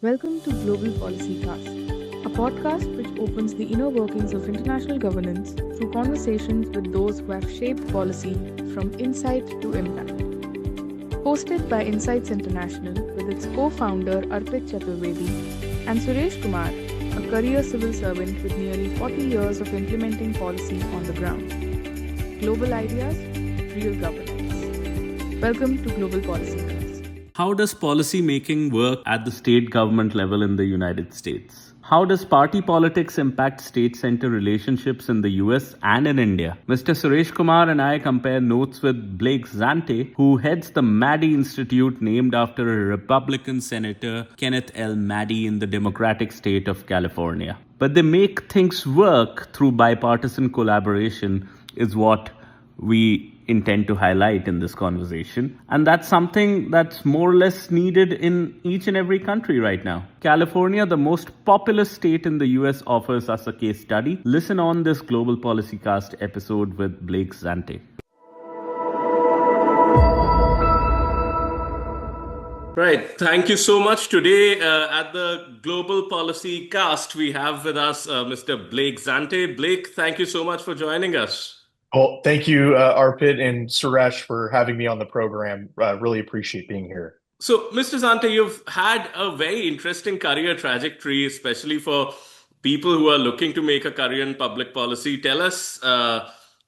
Welcome to Global Policy Cast, a podcast which opens the inner workings of international governance through conversations with those who have shaped policy from insight to impact. Hosted by Insights International with its co-founder Arpit Chaturvedi and Suresh Kumar, a career civil servant with nearly 40 years of implementing policy on the ground. Global ideas, real governance. Welcome to Global Policy Cast. How does policy making work at the state government level in the United States? How does party politics impact state-center relationships in the US and in India? Mr. Suresh Kumar and I compare notes with Blake Zante, who heads the Maddy Institute named after a Republican Senator Kenneth L. Maddy in the Democratic state of California. But they make things work through bipartisan collaboration is what we intend to highlight in this conversation. And that's something that's more or less needed in each and every country right now. California, the most populous state in the US, offers us a case study. Listen on this Global Policy Cast episode with Blake Zante. Right. Thank you so much. Today at the Global Policy Cast, we have with us Mr. Blake Zante. Blake, thank you so much for joining us. Well, thank you, Arpit and Suresh, for having me on the program. Really appreciate being here. So, Mr. Zante, you've had a very interesting career trajectory, especially for people who are looking to make a career in public policy. Tell us,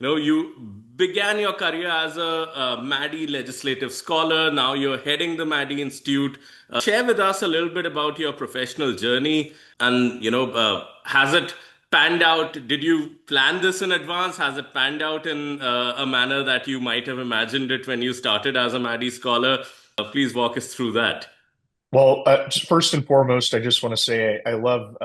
you began your career as a Maddy legislative scholar. Now you're heading the Maddy Institute. Share with us a little bit about your professional journey and, has it panned out? Did you plan this in advance? Has it panned out in a manner that you might have imagined it when you started as a Maddy scholar? Please walk us through that. Well, first and foremost, I just want to say I love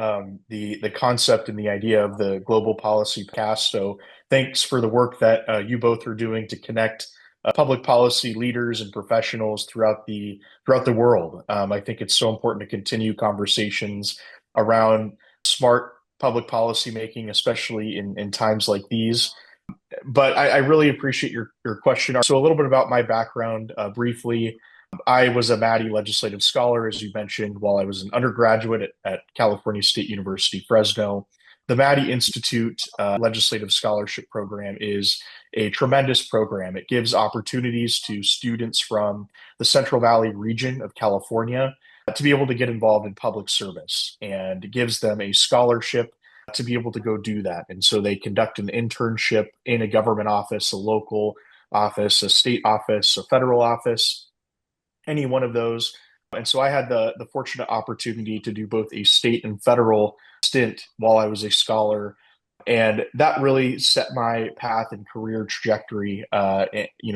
the concept and the idea of the Global Policy Cast. So thanks for the work that you both are doing to connect public policy leaders and professionals throughout the world. I think it's so important to continue conversations around smart public policy making, especially in times like these. But I really appreciate your question. So a little bit about my background briefly. I was a Maddy legislative scholar, as you mentioned, while I was an undergraduate at California State University, Fresno. The Maddy Institute Legislative Scholarship Program is a tremendous program. It gives opportunities to students from the Central Valley region of California to be able to get involved in public service, and it gives them a scholarship to be able to go do that. And so they conduct an internship in a government office, a local office, a state office, a federal office, any one of those. And so I had the fortunate opportunity to do both a state and federal stint while I was a scholar. And that really set my path and career trajectory,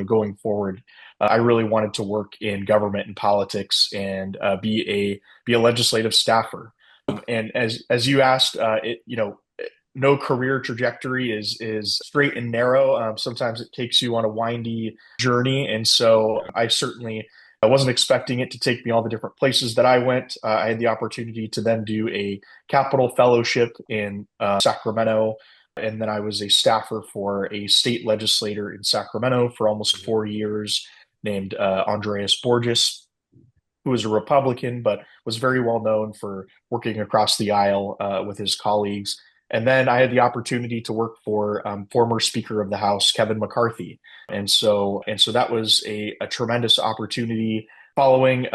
going forward. I really wanted to work in government and politics and be a legislative staffer. And as you asked, no career trajectory is straight and narrow. Sometimes it takes you on a windy journey, and so I wasn't expecting it to take me all the different places that I went. I had the opportunity to then do a Capital Fellowship in Sacramento. And then I was a staffer for a state legislator in Sacramento for almost 4 years named Andreas Borges, who was a Republican, but was very well known for working across the aisle with his colleagues. And then I had the opportunity to work for former Speaker of the House, Kevin McCarthy. And so that was a tremendous opportunity. Following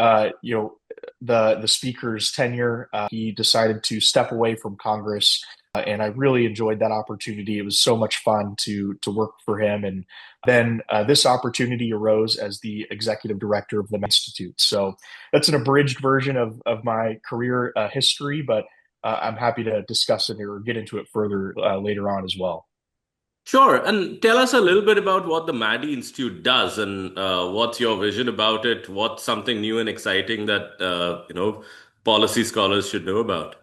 the speaker's tenure, he decided to step away from Congress. And I really enjoyed that opportunity. It was so much fun to work for him. And then this opportunity arose as the executive director of the Institute. So that's an abridged version of my career history, but I'm happy to discuss it or get into it further later on as well. Sure. And tell us a little bit about what the Maddy Institute does and what's your vision about it? What's something new and exciting that, policy scholars should know about?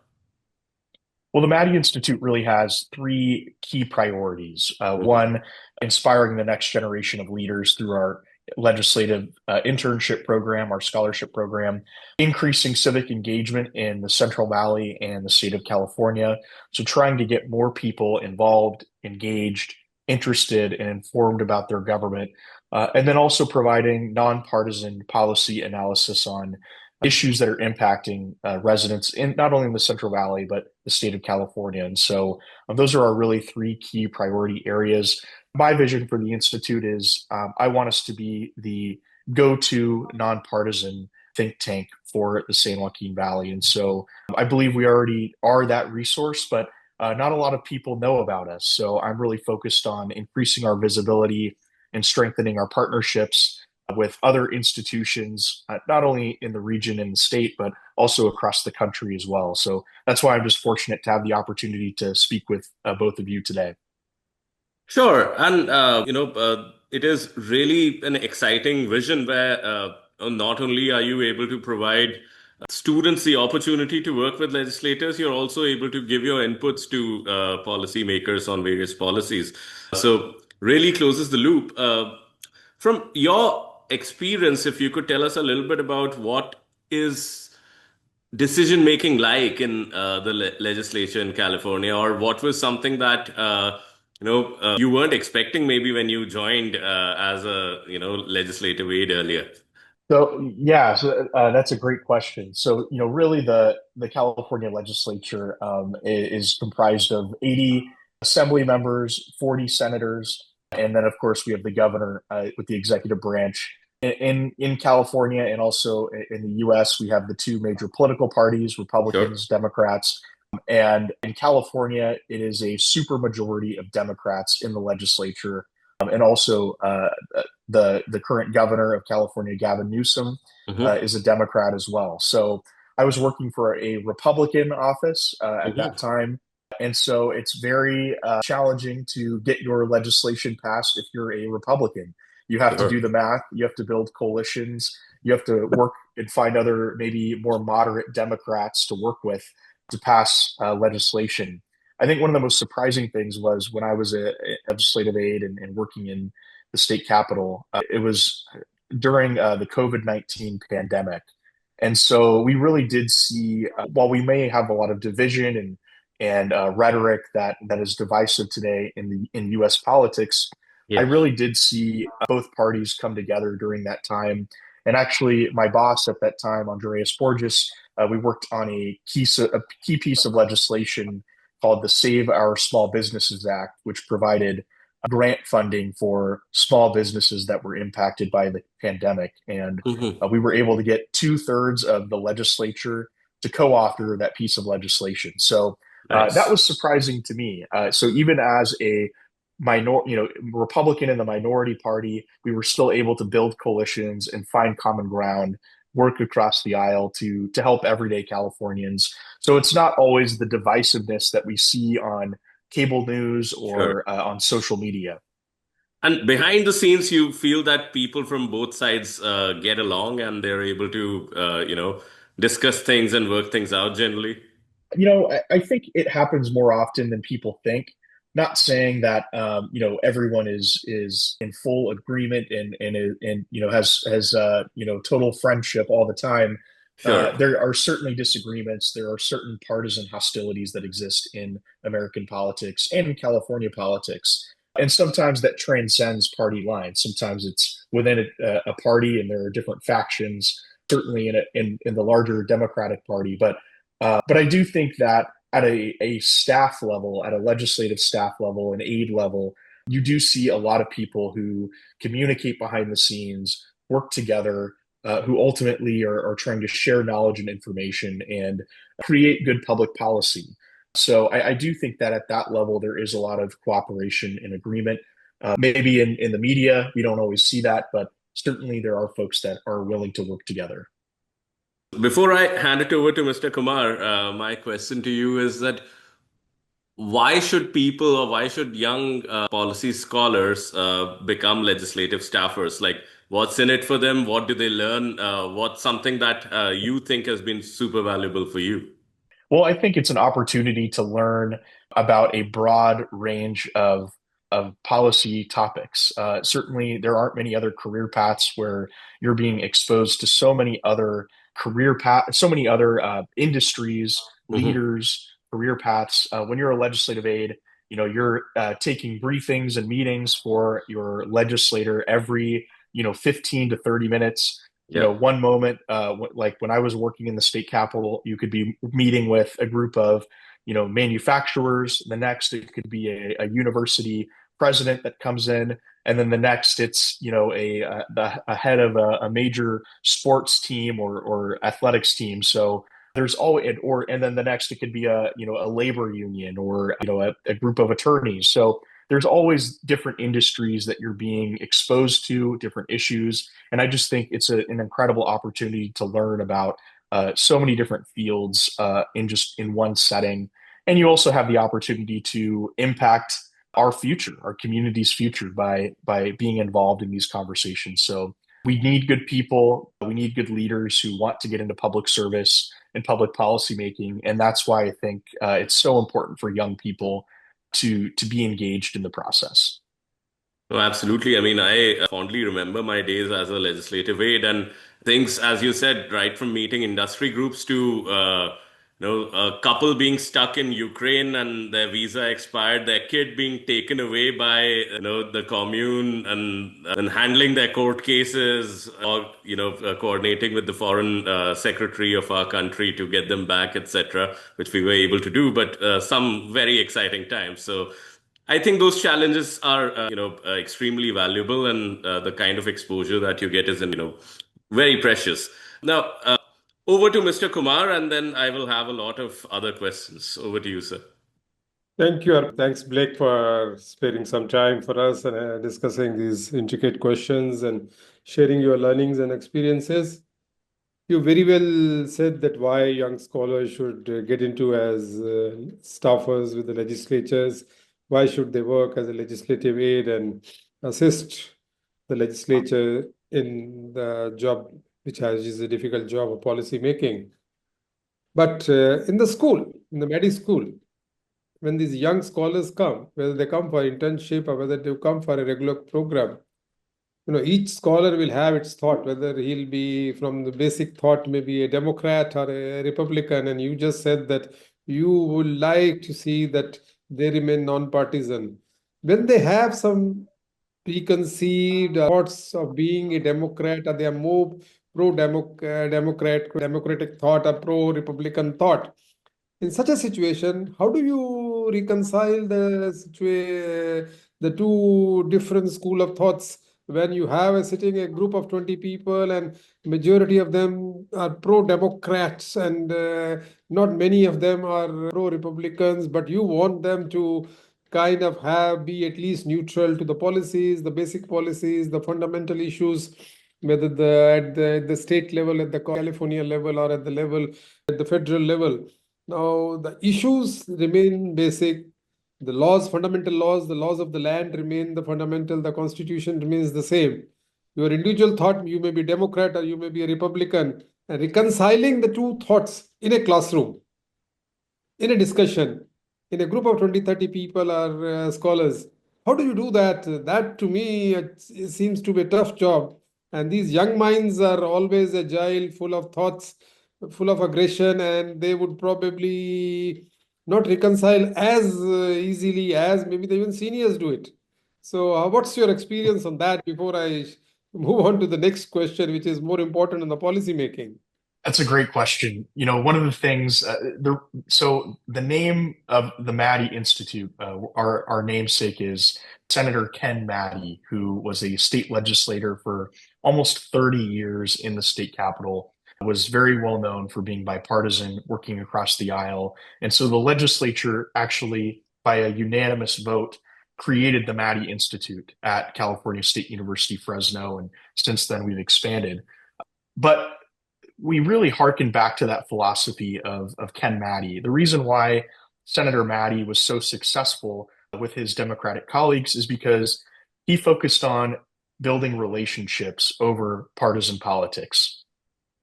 Well, the Maddy Institute really has three key priorities. One, inspiring the next generation of leaders through our legislative internship program, our scholarship program, increasing civic engagement in the Central Valley and the state of California. So trying to get more people involved, engaged, interested, and informed about their government. And then also providing nonpartisan policy analysis on issues that are impacting residents in not only in the Central Valley, but the state of California. And so those are our really three key priority areas. My vision for the Institute is I want us to be the go-to nonpartisan think tank for the San Joaquin Valley. And so I believe we already are that resource, but not a lot of people know about us. So I'm really focused on increasing our visibility and strengthening our partnerships with other institutions, not only in the region and the state, but also across the country as well. So that's why I'm just fortunate to have the opportunity to speak with both of you today. Sure. And, it is really an exciting vision where not only are you able to provide students the opportunity to work with legislators, you're also able to give your inputs to policymakers on various policies. So, really closes the loop. From your experience, if you could tell us a little bit about what is decision making like in the legislature in California, or what was something that you weren't expecting maybe when you joined as a legislative aide earlier. So that's a great question. So really the California legislature is comprised of 80 assembly members, 40 senators, and then of course we have the governor with the executive branch. In California and also in the U.S., we have the two major political parties, Republicans, Sure. Democrats. And in California, it is a supermajority of Democrats in the legislature, and also the current governor of California, Gavin Newsom, Hmm. is a Democrat as well. So I was working for a Republican office at that Hmm. time. And so it's very challenging to get your legislation passed if you're a Republican. You have to do Sure. the math, you have to build coalitions, you have to work and find other maybe more moderate Democrats to work with to pass legislation. I think one of the most surprising things was when I was a legislative aide and working in the state capitol. It was during the COVID-19 pandemic. And so we really did see, while we may have a lot of division and rhetoric that is divisive today in U.S. politics, I Yes. really did see both parties come together during that time. And actually, my boss at that time, Andreas Borges, we worked on a key piece of legislation called the Save Our Small Businesses Act, which provided grant funding for small businesses that were impacted by the pandemic. And Hmm. we were able to get two-thirds of the legislature to co-author that piece of legislation. So that Nice. was surprising to me. So even as a Republican in the minority party, we were still able to build coalitions and find common ground, work across the aisle to help everyday Californians. So it's not always the divisiveness that we see on cable news Sure. or on social media. And behind the scenes, you feel that people from both sides get along and they're able to, discuss things and work things out generally. I think it happens more often than people think. Not saying that everyone is in full agreement and has total friendship all the time. Sure. There are certainly disagreements. There are certain partisan hostilities that exist in American politics and in California politics, and sometimes that transcends party lines. Sometimes it's within a party, and there are different factions. Certainly in the larger Democratic Party, but I do think that at a staff level, at a legislative staff level, an aide level, you do see a lot of people who communicate behind the scenes, work together, who ultimately are trying to share knowledge and information and create good public policy. So I do think that at that level, there is a lot of cooperation and agreement. Maybe in the media, we don't always see that, but certainly there are folks that are willing to work together. Before I hand it over to Mr. Kumar, my question to you is that why should people or why should young policy scholars become legislative staffers? Like, what's in it for them? What do they learn? What's something that you think has been super valuable for you? Well, I think it's an opportunity to learn about a broad range of policy topics. Certainly, there aren't many other career paths where you're being exposed to so many other career paths, so many other industries, Hmm. leaders, career paths. When you're a legislative aide, you're taking briefings and meetings for your legislator every 15 to 30 minutes. Yeah. One moment, like when I was working in the state capitol, you could be meeting with a group of, manufacturers. The next, it could be a university president that comes in. And then the next, it's, a head of a major sports team or athletics team. So there's always, and then the next, it could be a labor union or, a group of attorneys. So there's always different industries that you're being exposed to, different issues. And I just think it's an incredible opportunity to learn about so many different fields in one setting. And you also have the opportunity to impact our future, our community's future by being involved in these conversations. So we need good people. We need good leaders who want to get into public service and public policy making. And that's why I think it's so important for young people to be engaged in the process. No, absolutely. I mean, I fondly remember my days as a legislative aide and things, as you said, right from meeting industry groups to, a couple being stuck in Ukraine and their visa expired, their kid being taken away by, the commune and handling their court cases or, coordinating with the foreign secretary of our country to get them back, etc., which we were able to do, but some very exciting times. So I think those challenges are, extremely valuable, and the kind of exposure that you get is, very precious. Now, over to Mr. Kumar, and then I will have a lot of other questions. Over to you, sir. Thank you. Thanks, Blake, for sparing some time for us and discussing these intricate questions and sharing your learnings and experiences. You very well said that why young scholars should get into as staffers with the legislatures. Why should they work as a legislative aid and assist the legislature in the job, which is a difficult job of policy making? But in the Maddy school, when these young scholars come, whether they come for internship or whether they come for a regular program, each scholar will have its thought, whether he'll be from the basic thought, maybe a Democrat or a Republican. And you just said that you would like to see that they remain non-partisan. When they have some preconceived thoughts of being a Democrat, or they are more democratic thought or pro-Republican thought, in such a situation, how do you reconcile the two different school of thoughts when you have a group of 20 people and majority of them are pro-Democrats and not many of them are pro-Republicans, but you want them to kind of be at least neutral to the policies, the basic policies, the fundamental issues, whether at the state level, at the California level, or at the federal level. Now, the issues remain basic. The laws, fundamental laws, the laws of the land remain the fundamental. The Constitution remains the same. Your individual thought, you may be Democrat or you may be a Republican. And reconciling the two thoughts in a classroom, in a discussion, in a group of 20, 30 people or scholars, how do you do that? That to me, it seems to be a tough job. And these young minds are always agile, full of thoughts, full of aggression, and they would probably not reconcile as easily as maybe the even seniors do it. So what's your experience on that before I move on to the next question, which is more important in the policy making? That's a great question. One of the things, so the name of the Maddy Institute, our namesake is Senator Ken Maddy, who was a state legislator for almost 30 years in the state capitol, was very well known for being bipartisan, working across the aisle. And so the legislature actually, by a unanimous vote, created the Maddy Institute at California State University, Fresno. And since then, we've expanded. But we really harken back to that philosophy of Ken Maddy. The reason why Senator Maddy was so successful with his Democratic colleagues is because he focused on building relationships over partisan politics.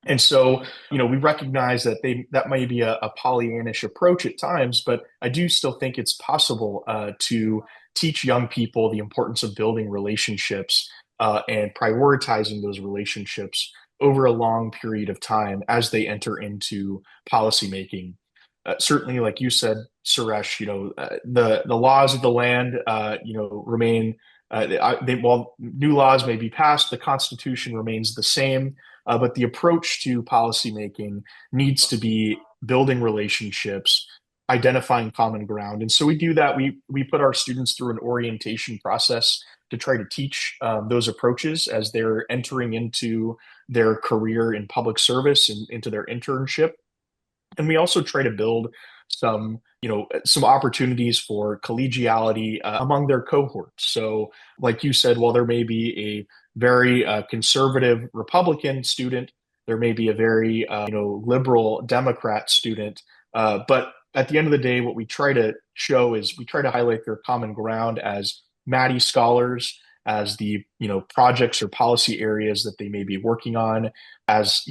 And so, we recognize that that may be a Pollyannish approach at times, but I do still think it's possible to teach young people the importance of building relationships and prioritizing those relationships over a long period of time as they enter into policymaking. Certainly, like you said, Suresh, the laws of the land, remain. While new laws may be passed, the Constitution remains the same. but the approach to policymaking needs to be building relationships, identifying common ground. And so we do that. We put our students through an orientation process to try to teach those approaches as they're entering into their career in public service and into their internship. And we also try to build some opportunities for collegiality among their cohorts. So, like you said, while there may be a very conservative Republican student, there may be a very liberal Democrat student, but at the end of the day, what we try to show is we try to highlight their common ground as Maddy scholars, as the projects or policy areas that they may be working on, as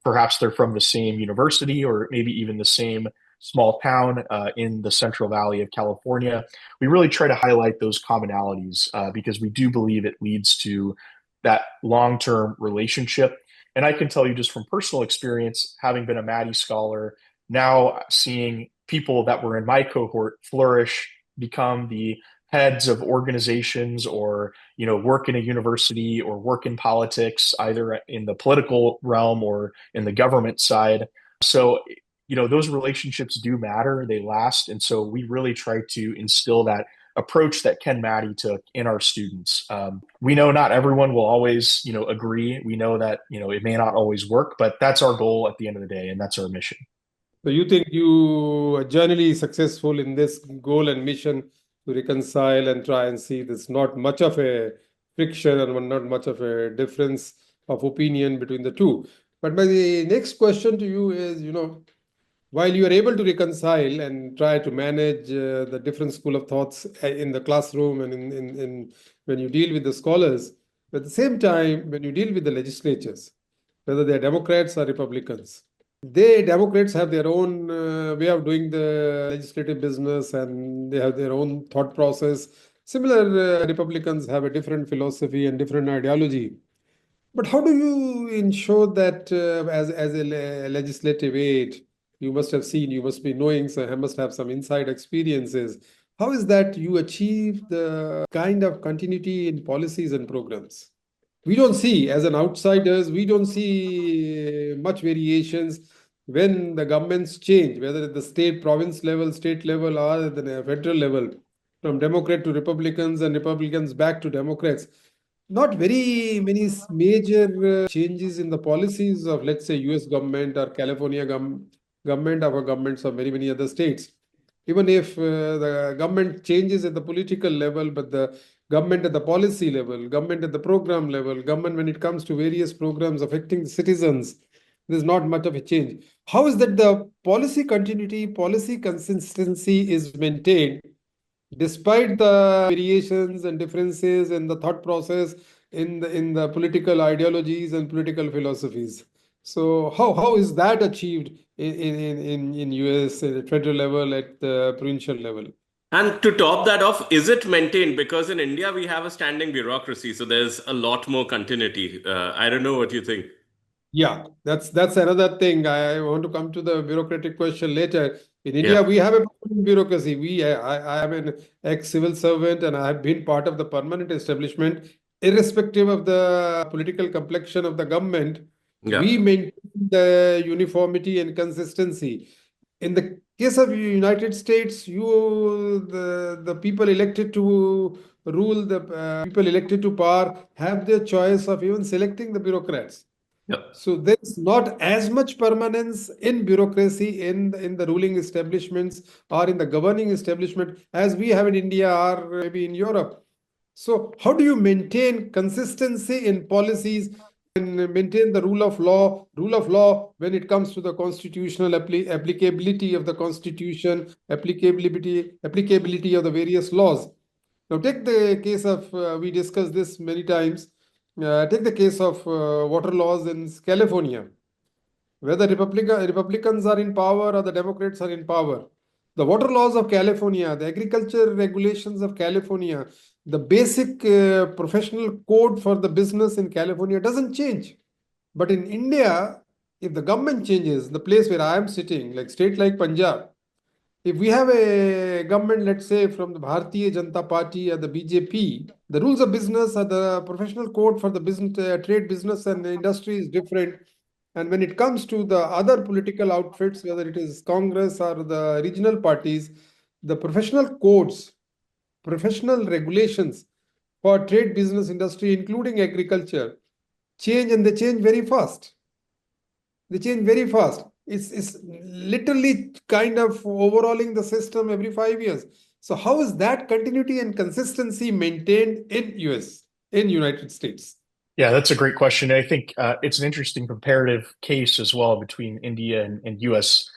perhaps they're from the same university or maybe even the same small town in the Central Valley of California. We really try to highlight those commonalities because we do believe it leads to that long-term relationship. And I can tell you just from personal experience, having been a Maddy scholar, now seeing people that were in my cohort flourish, become the heads of organizations, or work in a university or work in politics, either in the political realm or in the government side. So those relationships do matter, they last. And so we really try to instill that approach that Ken Maddy took in our students. We know not everyone will always agree. We know that it may not always work, but that's our goal at the end of the day, and that's our mission. So you think you are generally successful in this goal and mission to reconcile and try and see there's not much of a friction and not much of a difference of opinion between the two. But my next question to you is, while you are able to reconcile and try to manage the different school of thoughts in the classroom and in when you deal with the scholars, at the same time, when you deal with the legislatures, whether they're Democrats or Republicans, Democrats have their own way of doing the legislative business, and they have their own thought process. Similar, Republicans have a different philosophy and different ideology. But how do you ensure that as a legislative aid, you must have seen, you must be knowing, so you must have some inside experiences. How is that you achieve the kind of continuity in policies and programs? We don't see, as an outsiders, we don't see much variations when the governments change, whether at the state, province level, state level, or at the federal level, from Democrat to Republicans and Republicans back to Democrats. Not very many major changes in the policies of, let's say, US government or California government or governments of many other states. Even if the government changes at the political level, but the government at the policy level, government at the program level, government when it comes to various programs affecting the citizens, there's not much of a change. How is that the policy continuity, policy consistency is maintained despite the variations and differences in the thought process in the political ideologies and political philosophies? So how is that achieved in US at the federal level, at the provincial level? And to top that off, is it maintained? Because in India, we have a standing bureaucracy, so there's a lot more continuity. I don't know what you think. Yeah, that's another thing. I want to come to the bureaucratic question later. In India, we have a bureaucracy. I am an ex-civil servant, and I have been part of the permanent establishment, irrespective of the political complexion of the government. We maintain the uniformity and consistency. In the case of United States, the people elected to rule, the people elected to power have their choice of even selecting the bureaucrats. So there's not as much permanence in bureaucracy in the ruling establishments or in the governing establishment as we have in India or maybe in Europe. So how do you maintain consistency in policies and maintain the rule of law when it comes to the constitutional applicability of the constitution, applicability of the various laws? Now take the case of, we discussed this many times, take the case of water laws in California. Whether Republicans are in power or the Democrats are in power, the water laws of California, the agriculture regulations of California, the basic professional code for the business in California doesn't change. But in India, if the government changes, the place where I am sitting, like state like Punjab, if we have a government, let's say from the Bharatiya Janata Party or the BJP, the rules of business or the professional code for the business, trade, business, and industry is different. And when it comes to the other political outfits, whether it is Congress or the regional parties, the professional codes, professional regulations for trade, business, industry, including agriculture, change, and they change very fast. They change very fast. It's literally kind of overhauling the system every 5 years. So how is that continuity and consistency maintained in US, in United States? Yeah, that's a great question. I think it's an interesting comparative case as well between India and U.S.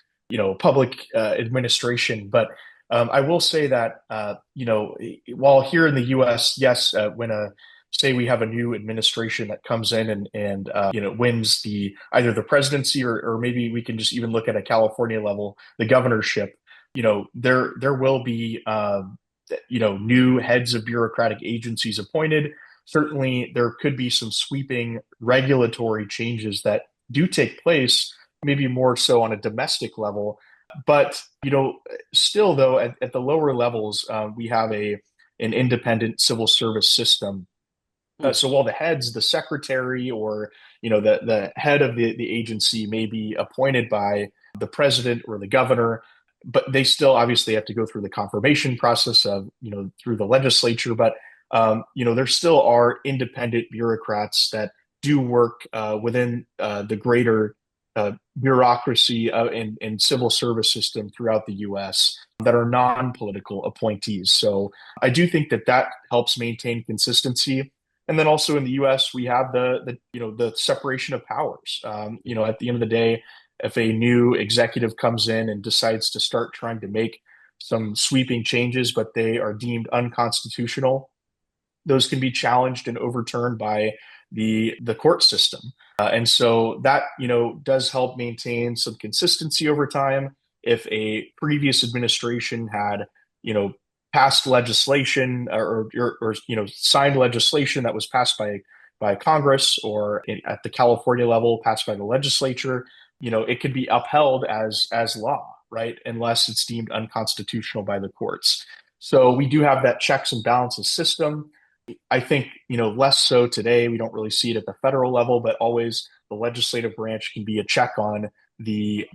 Public administration. But I will say that while here in the U.S., yes, when say we have a new administration that comes in and wins either the presidency or maybe we can just even look at a California level, the governorship. There will be new heads of bureaucratic agencies appointed. Certainly there could be some sweeping regulatory changes that do take place, maybe more so on a domestic level. But still though, at the lower levels, we have an independent civil service system. So while the secretary or the head of the agency may be appointed by the president or the governor, but they still obviously have to go through the confirmation process of through the legislature. But there still are independent bureaucrats that do work within the greater bureaucracy and civil service system throughout the U.S. that are non-political appointees. So I do think that helps maintain consistency. And then also in the U.S., we have the separation of powers. At the end of the day, if a new executive comes in and decides to start trying to make some sweeping changes, but they are deemed unconstitutional, those can be challenged and overturned by the court system. And so that, does help maintain some consistency over time. If a previous administration had, passed legislation or signed legislation that was passed by Congress or at the California level passed by the legislature, it could be upheld as law, right? Unless it's deemed unconstitutional by the courts. So we do have that checks and balances system. I think, less so today. We don't really see it at the federal level, but always the legislative branch can be a check on the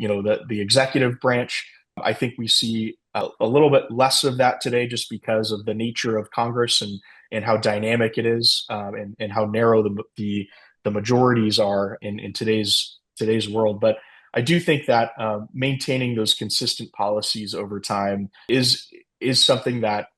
executive branch. I think we see a little bit less of that today just because of the nature of Congress and how dynamic it is, and how narrow the majorities are in today's world. But I do think that maintaining those consistent policies over time is something that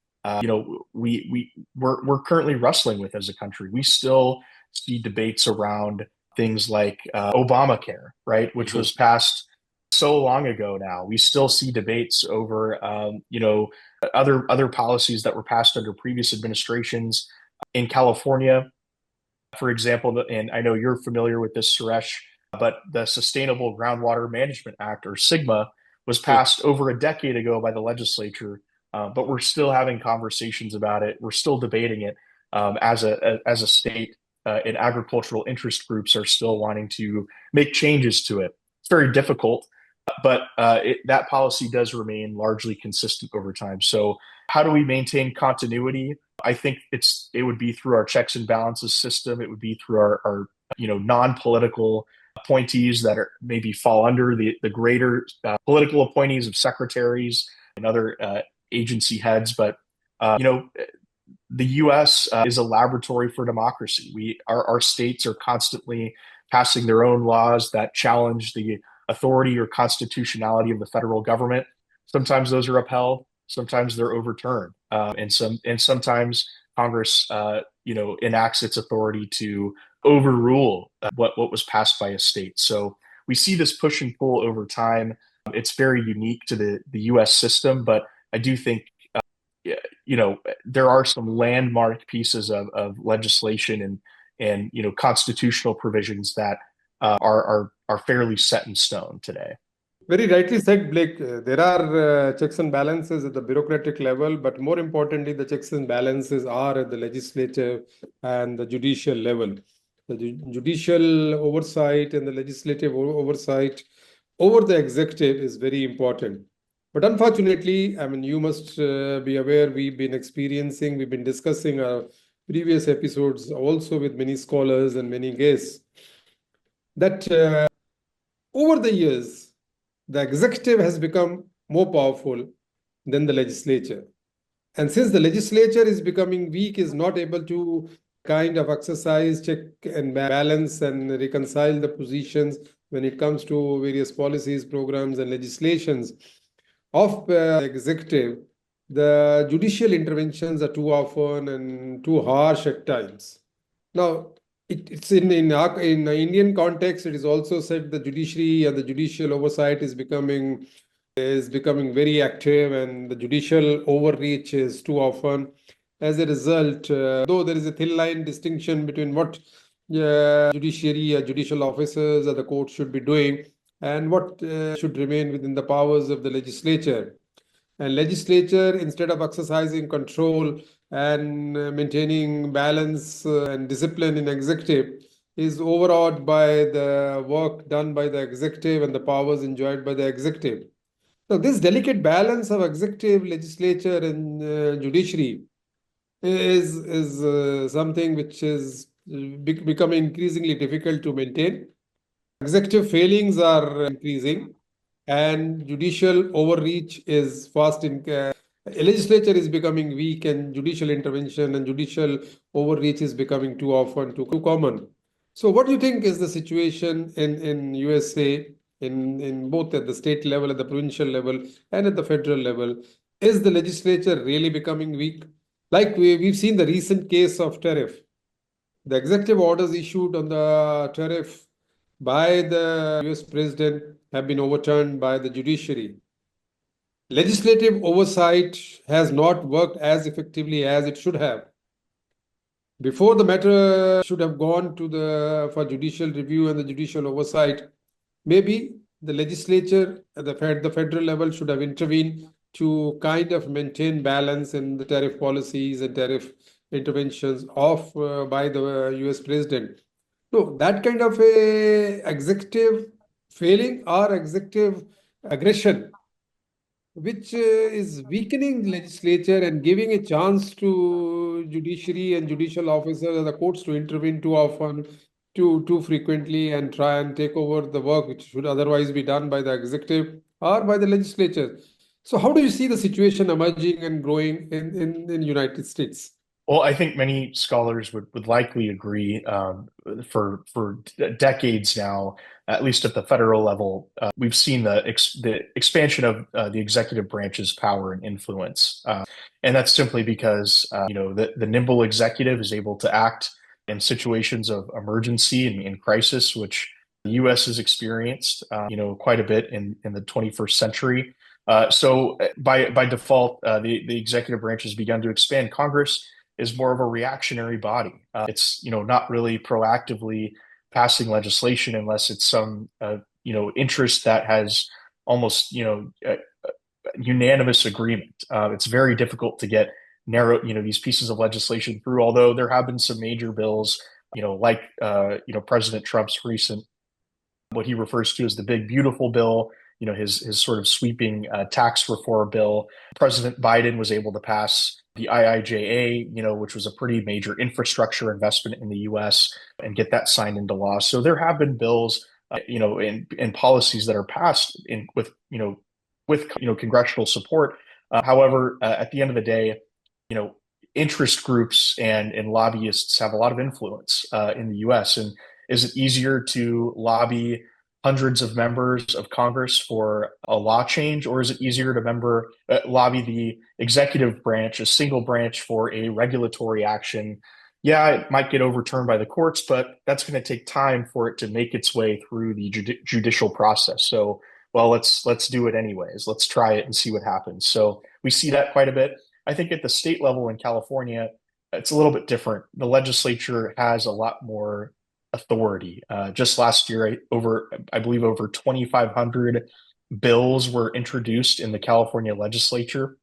we're currently wrestling with as a country. We still see debates around things like Obamacare, right, which was passed so long ago now. We still see debates over other policies that were passed under previous administrations. In California, for example, and I know you're familiar with this, Suresh, but the Sustainable Groundwater Management Act, or SGMA, was passed over a decade ago by the legislature. But we're still having conversations about it. We're still debating it as a state, and agricultural interest groups are still wanting to make changes to it. It's very difficult, but that policy does remain largely consistent over time. So how do we maintain continuity? I think it would be through our checks and balances system. It would be through our non-political appointees that maybe fall under the greater political appointees of secretaries and other agency heads. But the U.S. Is a laboratory for democracy. Our states are constantly passing their own laws that challenge the authority or constitutionality of the federal government. Sometimes those are upheld, sometimes they're overturned, and sometimes Congress enacts its authority to overrule what was passed by a state. So we see this push and pull over time. It's very unique to the U.S. system, but I do think there are some landmark pieces of legislation and constitutional provisions that are fairly set in stone today. Very rightly said, Blake. There are checks and balances at the bureaucratic level, but more importantly, the checks and balances are at the legislative and the judicial level. The judicial oversight and the legislative oversight over the executive is very important. But unfortunately, I mean, you must be aware, we've been discussing our previous episodes also with many scholars and many guests, that over the years, the executive has become more powerful than the legislature. And since the legislature is becoming weak, is not able to kind of exercise, check and balance and reconcile the positions when it comes to various policies, programs, and legislations of executive, the judicial interventions are too often and too harsh at times. Now, it's in Indian context, it is also said the judiciary and the judicial oversight is becoming very active, and the judicial overreach is too often. As a result, though there is a thin line distinction between what judiciary or judicial officers or the court should be doing and what should remain within the powers of the legislature. And legislature, instead of exercising control and maintaining balance and discipline in executive, is overawed by the work done by the executive and the powers enjoyed by the executive. Now, this delicate balance of executive, legislature, and judiciary is something which is becoming increasingly difficult to maintain. Executive failings are increasing, and judicial overreach is fast in. Legislature is becoming weak, and judicial intervention and judicial overreach is becoming too often too common. So, what do you think is the situation in USA, in both at the state level, at the provincial level, and at the federal level? Is the legislature really becoming weak? Like we've seen the recent case of tariff. The executive orders issued on the tariff by the US president have been overturned by the judiciary. Legislative oversight has not worked as effectively as it should have. Before the matter should have gone to for judicial review and the judicial oversight, maybe the legislature at the federal level should have intervened to kind of maintain balance in the tariff policies and tariff interventions by the US president. No, that kind of a executive failing or executive aggression, which is weakening the legislature and giving a chance to judiciary and judicial officers and the courts to intervene too often, too frequently, and try and take over the work which should otherwise be done by the executive or by the legislature. So how do you see the situation emerging and growing in United States? Well, I think many scholars would likely agree. For decades now, at least at the federal level, we've seen the expansion of the executive branch's power and influence, and that's simply because the nimble executive is able to act in situations of emergency and crisis, which the U.S. has experienced, quite a bit in the 21st century. So by default, the executive branch has begun to expand. Congress is more of a reactionary body. It's not really proactively passing legislation unless it's some interest that has almost unanimous agreement. It's very difficult to get narrow these pieces of legislation through. Although there have been some major bills, like President Trump's recent what he refers to as the big beautiful bill. His sort of sweeping tax reform bill. President Biden was able to pass the IIJA, which was a pretty major infrastructure investment in the U.S., and get that signed into law. So there have been bills, and policies that are passed with congressional support. However, at the end of the day, interest groups and lobbyists have a lot of influence in the U.S. And is it easier to lobby hundreds of members of Congress for a law change, or is it easier to lobby the executive branch, a single branch, for a regulatory action? Yeah, it might get overturned by the courts, but that's going to take time for it to make its way through the judicial process. So, well, let's do it anyways. Let's try it and see what happens. So we see that quite a bit. I think at the state level in California, it's a little bit different. The legislature has a lot more authority. Just last year, I believe over 2,500 bills were introduced in the California legislature.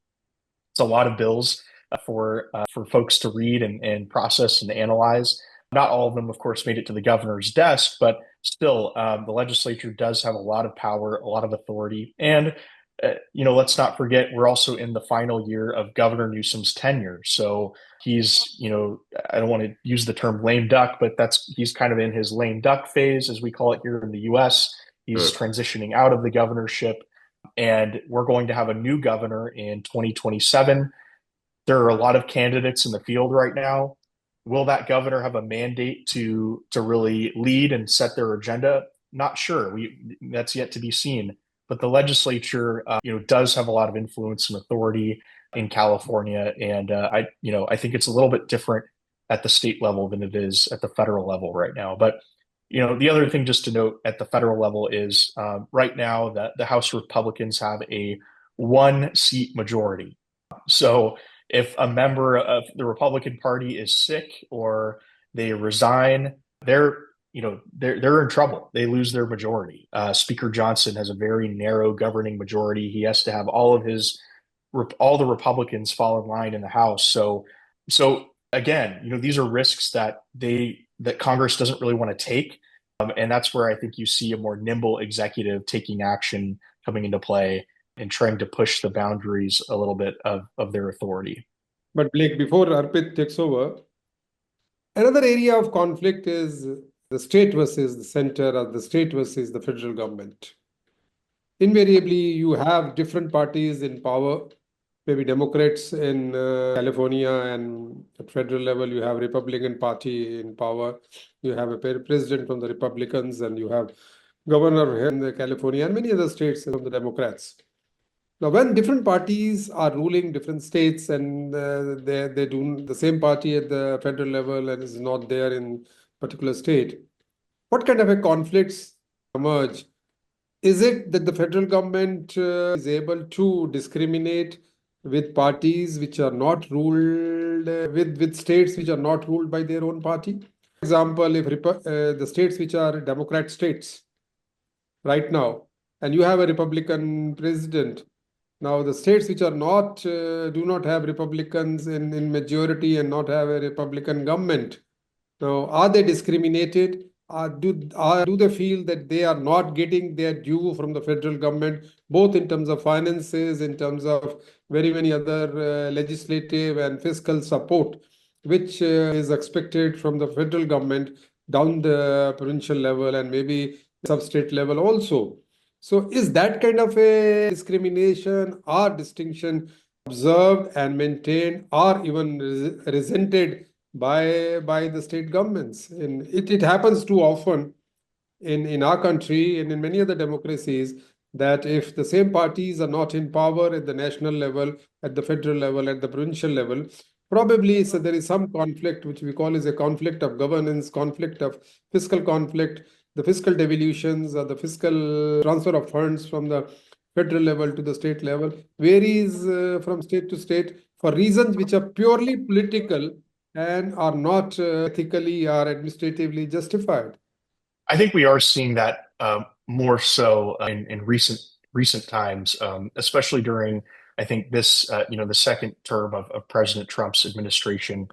It's a lot of bills for folks to read and process and analyze. Not all of them, of course, made it to the governor's desk, but still, the legislature does have a lot of power, a lot of authority. And let's not forget we're also in the final year of Governor Newsom's tenure. So he's, I don't want to use the term lame duck, but he's kind of in his lame duck phase, as we call it here in the US. He's transitioning out of the governorship, and we're going to have a new governor in 2027. There are a lot of candidates in the field right now. Will that governor have a mandate to really lead and set their agenda? Not sure. That's yet to be seen. But the legislature, does have a lot of influence and authority in California, and I think it's a little bit different at the state level than it is at the federal level right now. But the other thing just to note at the federal level is right now that the House Republicans have a 1-seat majority. So if a member of the Republican Party is sick or they resign, they're in trouble. They lose their majority. Speaker Johnson has a very narrow governing majority. He has to have all the Republicans fall in line in the House. So again, these are risks that Congress doesn't really want to take, and that's where I think you see a more nimble executive taking action coming into play and trying to push the boundaries a little bit of their authority. But Blake, before Arpit takes over, another area of conflict is the state versus the center, or the state versus the federal government. Invariably, you have different parties in power, maybe Democrats in California, and at federal level, you have Republican Party in power. You have a president from the Republicans, and you have governor in California, and many other states from the Democrats. Now, when different parties are ruling different states, and they do the same party at the federal level and is not there in particular state, what kind of a conflicts emerge? Is it that the federal government is able to discriminate with parties which are not ruled, with states which are not ruled by their own party? For example, if the states which are Democrat states right now, and you have a Republican president, now the states which are not do not have Republicans in majority and not have a Republican government, now are they discriminated? Do they feel that they are not getting their due from the federal government, both in terms of finances, in terms of very many other legislative and fiscal support, which is expected from the federal government down the provincial level and maybe sub-state level also? So is that kind of a discrimination or distinction observed and maintained, or even resented by the state governments? And it happens too often in our country and in many other democracies that if the same parties are not in power at the national level, at the federal level, at the provincial level, probably so there is some conflict, which we call as a conflict of governance, conflict of fiscal conflict, the fiscal devolutions or the fiscal transfer of funds from the federal level to the state level varies from state to state for reasons which are purely political and are not ethically or administratively justified. I think we are seeing that more so in recent times, especially during, I think, this the second term of President Trump's administration.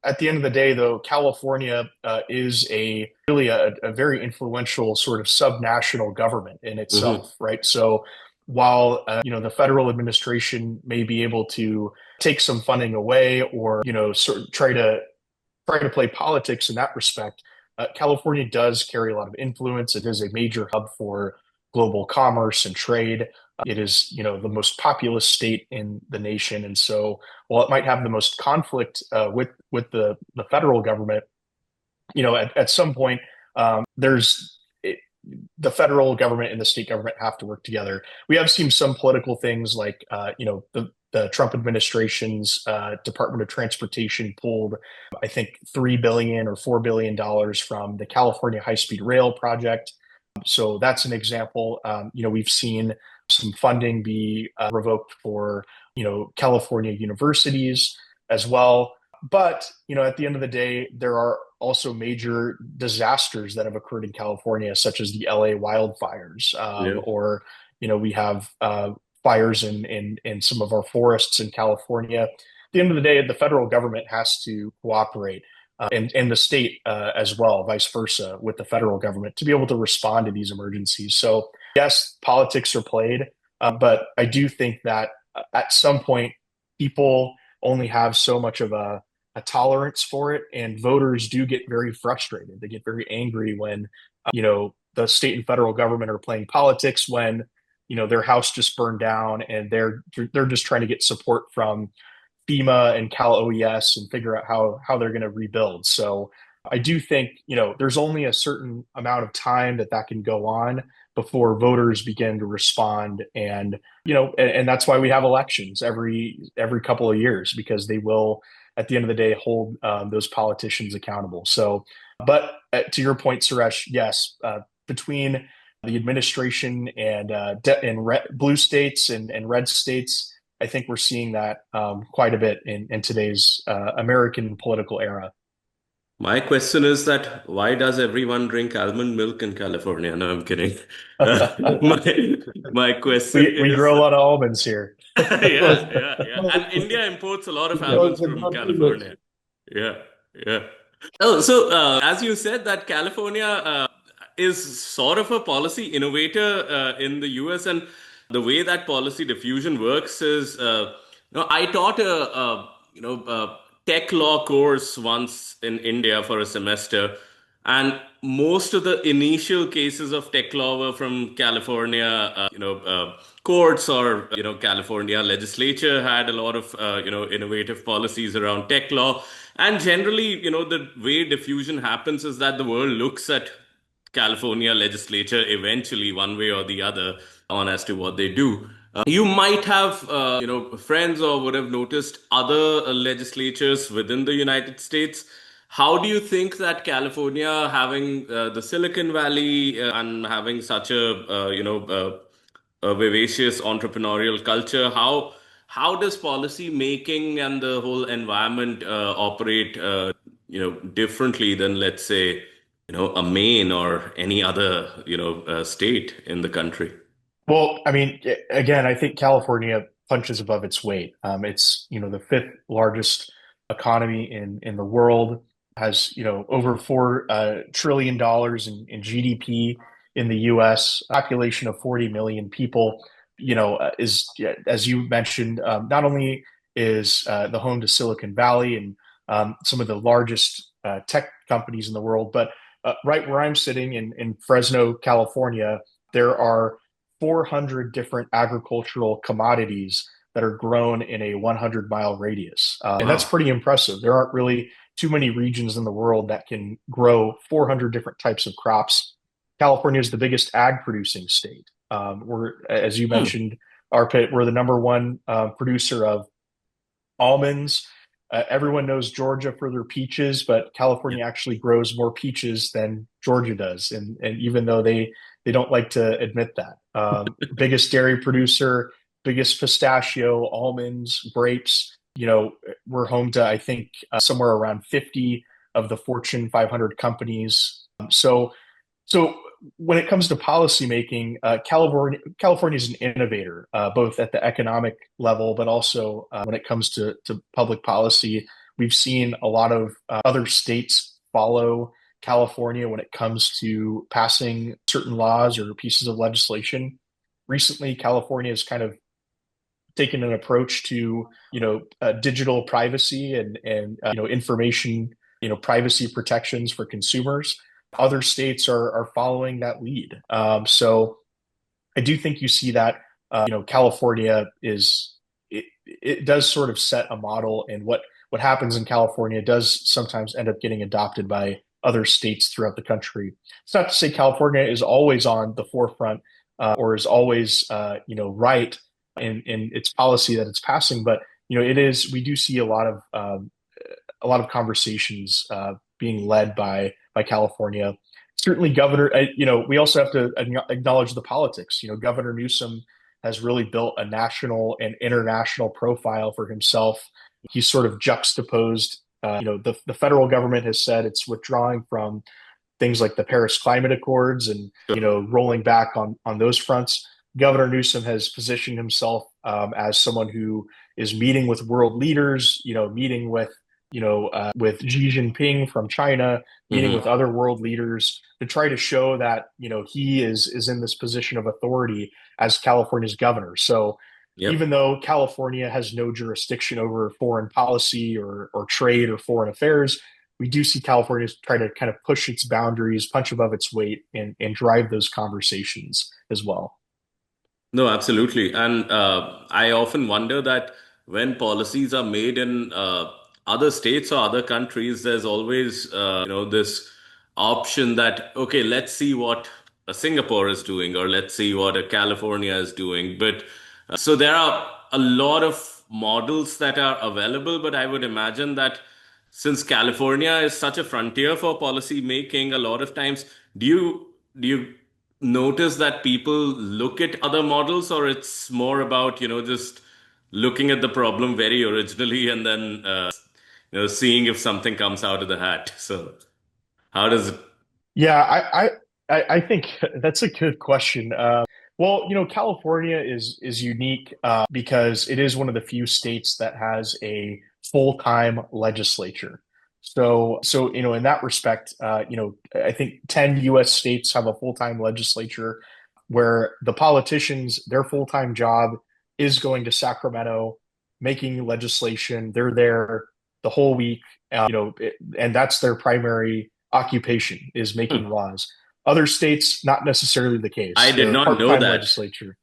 At the end of the day, though, California is really a very influential sort of subnational government in itself, right? So while the federal administration may be able to take some funding away or sort of try to play politics in that respect, California does carry a lot of influence. It is a major hub for global commerce and trade. It is, the most populous state in the nation. And so while it might have the most conflict with the federal government, at some point, the federal government and the state government have to work together. We have seen some political things like, the Trump administration's Department of Transportation pulled, I think, $3 billion or $4 billion from the California high-speed rail project. So that's an example. We've seen some funding be revoked for, California universities as well. But, at the end of the day, there are also major disasters that have occurred in California, such as the LA wildfires, or, we have fires in some of our forests in California. At the end of the day, the federal government has to cooperate, and the state as well, vice versa, with the federal government to be able to respond to these emergencies. So yes, politics are played, But I do think that at some point, people only have so much of a tolerance for it, and voters do get very frustrated. They get very angry when, the state and federal government are playing politics, when, their house just burned down and they're just trying to get support from FEMA and Cal OES and figure out how they're going to rebuild. So I do think, there's only a certain amount of time that can go on before voters begin to respond. And, and that's why we have elections every couple of years, because they will, at the end of the day, hold those politicians accountable. So, but to your point, Suresh, yes, between the administration and blue states and red states, I think we're seeing that quite a bit in today's American political era. My question is that why does everyone drink almond milk in California? No, I'm kidding. My question we is, grow a lot of almonds here. yeah. And India imports a lot of almonds from California. Yeah. Oh, so as you said, that California is sort of a policy innovator in the US, and the way that policy diffusion works is, I taught a tech law course once in India for a semester, and most of the initial cases of tech law were from California, courts, or California legislature had a lot of innovative policies around tech law. And generally, the way diffusion happens is that the world looks at California legislature eventually, one way or the other, on as to what they do. You might have, friends or would have noticed other legislatures within the United States. How do you think that California, having the Silicon Valley and having such a vivacious entrepreneurial culture, how does policy making and the whole environment operate, differently than, let's say, a Maine or any other, state in the country? Well, I mean, again, I think California punches above its weight. It's, the fifth largest economy in the world, has, over $4 trillion in GDP in the US, population of 40 million people, is, as you mentioned, not only is the home to Silicon Valley and some of the largest tech companies in the world, but right where I'm sitting in Fresno, California, there are 400 different agricultural commodities that are grown in a 100-mile radius. And that's pretty impressive. There aren't really too many regions in the world that can grow 400 different types of crops. California is the biggest ag producing state. We're, as you mentioned, Arpit, we're the number one producer of almonds. Everyone knows Georgia for their peaches, but California actually grows more peaches than Georgia does. And even though they don't like to admit that. Biggest dairy producer, biggest pistachio, almonds, grapes. We're home to, I think, somewhere around 50 of the Fortune 500 companies. So when it comes to policymaking, California is an innovator, both at the economic level, but also when it comes to public policy. We've seen a lot of other states follow California when it comes to passing certain laws or pieces of legislation. Recently, California has kind of taken an approach to, digital privacy and information, privacy protections for consumers. Other states are following that lead. So I do think you see that, California it does sort of set a model, and what happens in California does sometimes end up getting adopted by other states throughout the country. It's not to say California is always on the forefront or is always, right in its policy that it's passing, but it is. We do see a lot of conversations being led by California. Certainly, Governor. We also have to acknowledge the politics. Governor Newsom has really built a national and international profile for himself. He's sort of juxtaposed. The federal government has said it's withdrawing from things like the Paris Climate Accords and rolling back on those fronts. Governor Newsom has positioned himself as someone who is meeting with world leaders, meeting with with Xi Jinping from China, meeting Hmm. with other world leaders to try to show that, he is in this position of authority as California's governor. So Yep. even though California has no jurisdiction over foreign policy or trade or foreign affairs, we do see California try to kind of push its boundaries, punch above its weight, and drive those conversations as well. No, absolutely. And I often wonder that when policies are made in other states or other countries, there's always, this option that, okay, let's see what a Singapore is doing, or let's see what a California is doing. But so there are a lot of models that are available, but I would imagine that since California is such a frontier for policy making, a lot of times, do you notice that people look at other models, or it's more about, just looking at the problem very originally and then seeing if something comes out of the hat? So how does it? Yeah, I think that's a good question. Well, California is unique because it is one of the few states that has a full-time legislature. So in that respect, I think 10 U.S. states have a full-time legislature where the politicians, their full-time job is going to Sacramento, making legislation. They're there the whole week, and that's their primary occupation is making Hmm. laws. Other states, not necessarily the I case. did They're a not know part-time that. legislature.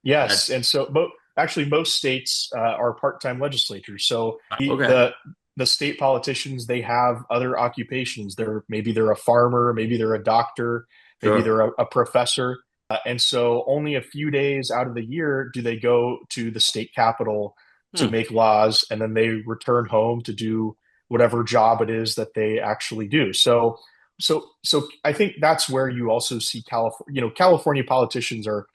Yes, That and so actually most states are part-time legislatures. So okay, the state politicians, they have other occupations. Maybe they're a farmer, maybe they're a doctor, maybe sure. they're a professor. And so only a few days out of the year do they go to the state capitol to Hmm. make laws, and then they return home to do whatever job it is that they actually do. So I think that's where you also see California. California politicians are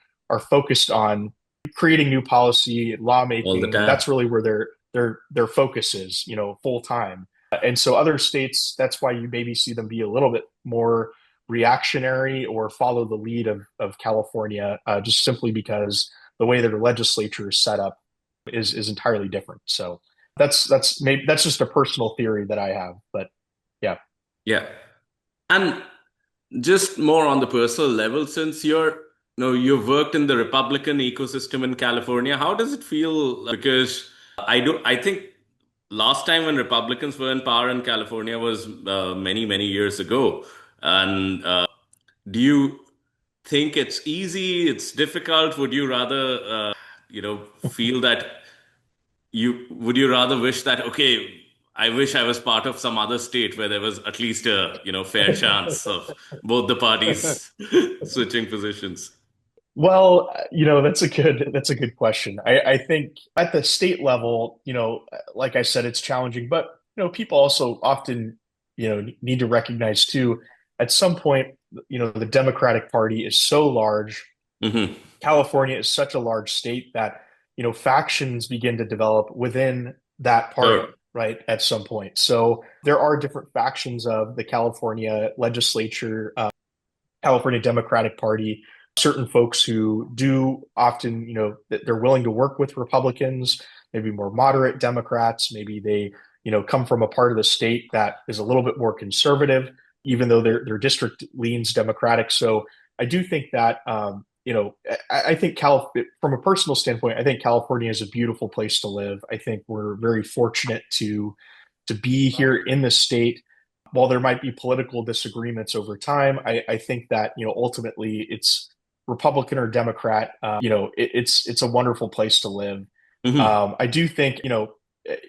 focused on creating new policy, All the lawmaking. time. That's really where their focus is, full time. And so other states, that's why you maybe see them be a little bit more reactionary or follow the lead of California, just simply because the way their legislature is set up is entirely different. So that's just a personal theory that I have, but yeah. Yeah. And just more on the personal level, since you've worked in the Republican ecosystem in California, how does it feel? Because I think last time when Republicans were in power in California was many, many years ago. And do you think it's easy? It's difficult? Would you rather, feel that you rather wish that, okay, I wish I was part of some other state where there was at least a, fair chance of both the parties switching positions? Well, that's a good question. I think at the state level, like I said, it's challenging, but people also often, need to recognize too, at some point, the Democratic Party is so large. Hmm. California is such a large state that, factions begin to develop within that party, Sure. right? At some point. So there are different factions of the California legislature, California Democratic Party, certain folks who do often, they're willing to work with Republicans, maybe more moderate Democrats, maybe they, come from a part of the state that is a little bit more conservative, even though their district leans Democratic. So I do think that, I think from a personal standpoint, I think California is a beautiful place to live. I think we're very fortunate to be here in the state. While there might be political disagreements over time, I think that ultimately it's Republican or Democrat. It's a wonderful place to live. Hmm. I do think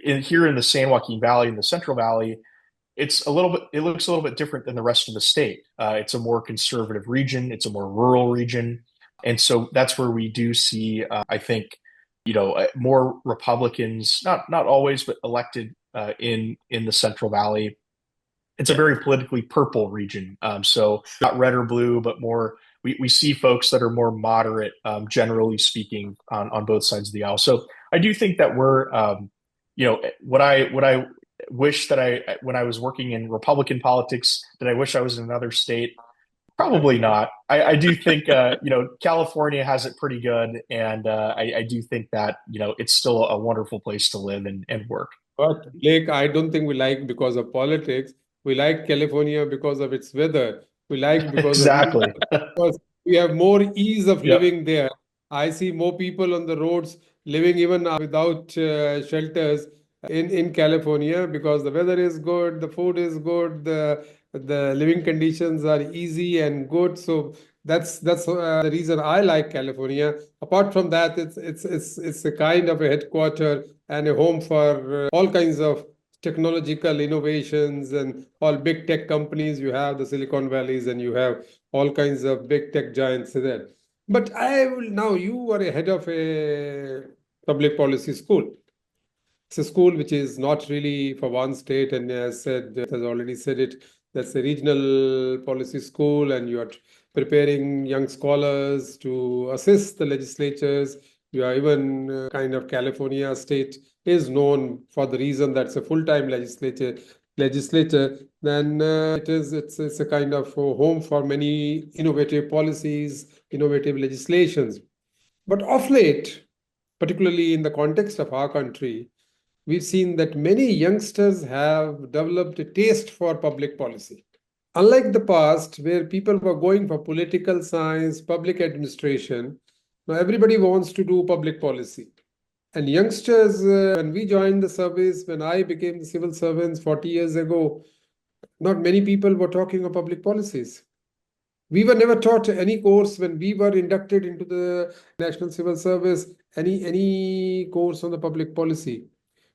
here in the San Joaquin Valley, in the Central Valley, it looks a little bit different than the rest of the state. It's a more conservative region. It's a more rural region, and so that's where we do see, I think, more Republicans, not always, but elected in the Central Valley. It's a Yeah. very politically purple region. So not red or blue, but more, we see folks that are more moderate, generally speaking, on both sides of the aisle. So I do think that we're, what I wish that when I was working in Republican politics, did I wish I was in another state? Probably not. I do think, California has it pretty good. And I do think that, it's still a wonderful place to live and work. But Blake, I don't think we like because of politics. We like California because of its weather. We like because of Exactly. because we have more ease of Yep. living there. I see more people on the roads living even without shelters in California because the weather is good, the food is good, the living conditions are easy and good. So that's the reason I like California. Apart from that, it's a kind of a headquarter and a home for all kinds of technological innovations and all big tech companies. You have the Silicon Valleys and you have all kinds of big tech giants there. But I will now, you are a head of a public policy school. It's a school which is not really for one state, and as said, has already said it, that's a regional policy school, and you are preparing young scholars to assist the legislatures. You are even kind of California state is known for the reason that's a full-time legislature, then it's a kind of a home for many innovative policies, innovative legislations. But of late, particularly in the context of our country, we've seen that many youngsters have developed a taste for public policy. Unlike the past, where people were going for political science, public administration, now everybody wants to do public policy. And youngsters, when we joined the service, when I became the civil servants 40 years ago, not many people were talking of public policies. We were never taught any course when we were inducted into the National Civil Service, any course on the public policy.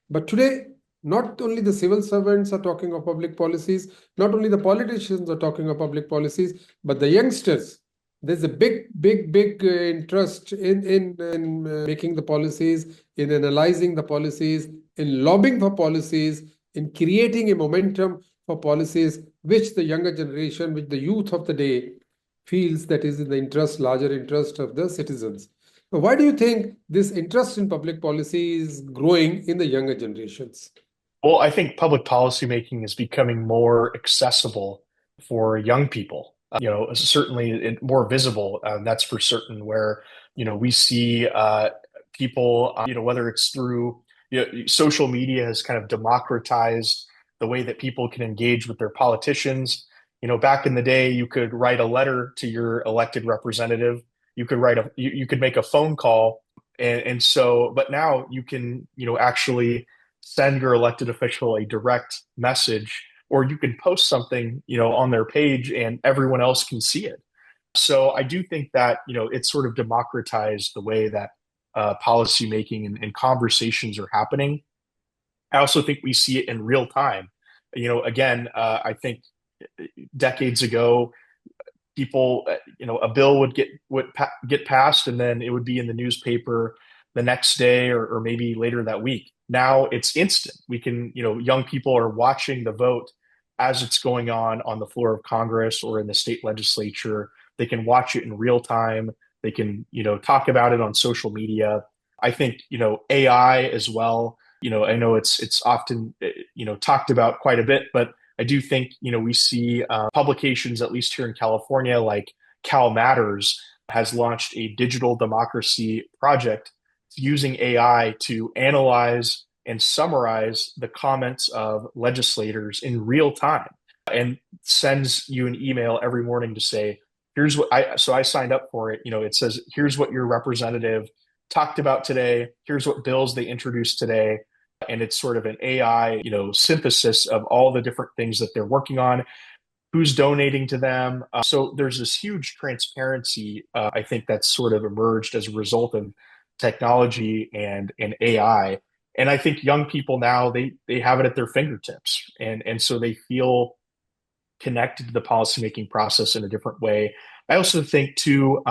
But today, not only the civil servants are talking of public policies, not only the politicians are talking of public policies, but the youngsters. There's a big interest in making the policies, in analyzing the policies, in lobbying for policies, in creating a momentum for policies which the younger generation, which the youth of the day feels that is in the interest, larger interest of the citizens. Now, why do you think this interest in public policy is growing in the younger generations? Well, I think public policy making is becoming more accessible for young people. Certainly more visible. That's for certain. Where we see people, whether it's through social media has kind of democratized the way that people can engage with their politicians. Back in the day, you could write a letter to your elected representative. You could you could make a phone call, but now you can, actually send your elected official a direct message, or you can post something, on their page and everyone else can see it. So I do think that, it's sort of democratized the way that policy making and conversations are happening. I also think we see it in real time. Again, I think decades ago, people, a bill would get passed, and then it would be in the newspaper the next day or maybe later that week. Now it's instant. We can, young people are watching the vote as it's going on the floor of Congress or in the state legislature. They can watch it in real time. They can, talk about it on social media. I think, AI as well. I know it's often, talked about quite a bit, but I do think, we see publications, at least here in California, like Cal Matters has launched a digital democracy project using AI to analyze and summarize the comments of legislators in real time and sends you an email every morning to say, here's what I signed up for it. It says, here's what your representative talked about today. Here's what bills they introduced today. And it's sort of an AI, synthesis of all the different things that they're working on, who's donating to them. So there's this huge transparency, I think, that's sort of emerged as a result of technology and AI. And I think young people now, they have it at their fingertips. And so they feel connected to the policymaking process in a different way. I also think too,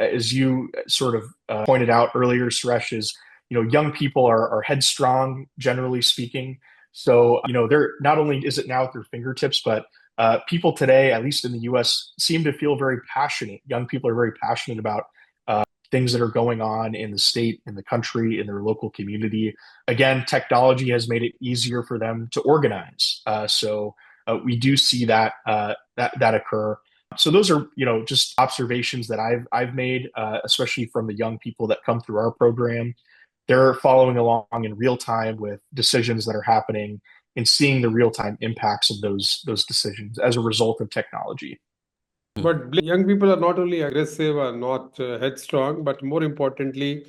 as you sort of pointed out earlier, Suresh, is, young people are headstrong, generally speaking. So, they're not only is it now at their fingertips, but people today, at least in the US, seem to feel very passionate. Young people are very passionate about things that are going on in the state, in the country, in their local community. Again, technology has made it easier for them to organize. So we do see that occur. So those are, just observations that I've made, especially from the young people that come through our program. they're following along in real time with decisions that are happening and seeing the real time impacts of those decisions as a result of technology. But young people are not only aggressive or not headstrong, but more importantly,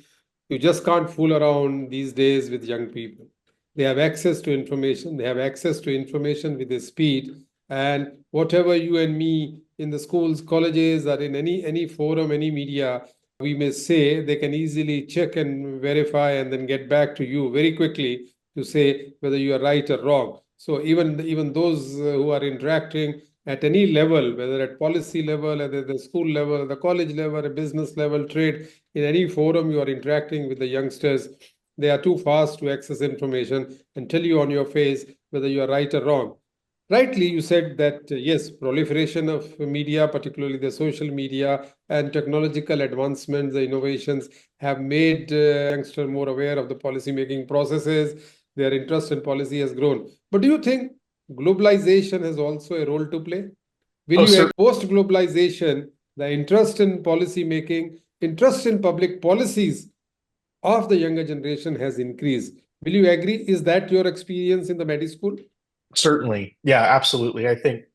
you just can't fool around these days with young people. They have access to information. They have access to information with a speed. And whatever you and me in the schools, colleges, or in any forum, any media, we may say, they can easily check and verify and then get back to you very quickly to say whether you are right or wrong. So even those who are interacting at any level, whether at policy level, at the school level, the college level, a business level, trade, in any forum you are interacting with the youngsters, they are too fast to access information and tell you on your face whether you are right or wrong. Rightly, you said that yes, proliferation of media, particularly the social media and technological advancements, the innovations have made youngsters more aware of the policy-making processes. Their interest in policy has grown. But do you think globalization has also a role to play? Will you post-globalization, the interest in policy making, interest in public policies of the younger generation has increased? Will you agree? Is that your experience in the Maddy school? Certainly. Yeah, absolutely. I think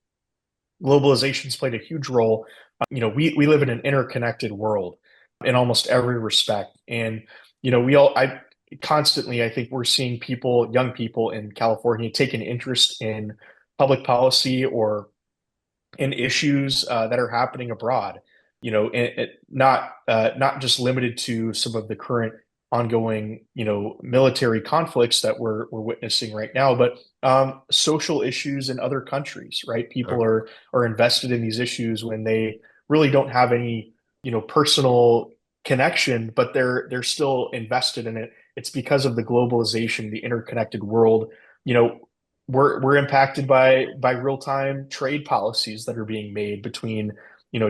globalization's played a huge role. We live in an interconnected world in almost every respect. And, I constantly, I think we're seeing young people in California take an interest in public policy or in issues that are happening abroad, not just limited to some of the current ongoing, military conflicts that we're witnessing right now, but social issues in other countries, right? People are invested in these issues when they really don't have any, personal connection, but they're still invested in it. It's because of the globalization, the interconnected world. We're impacted by real-time trade policies that are being made between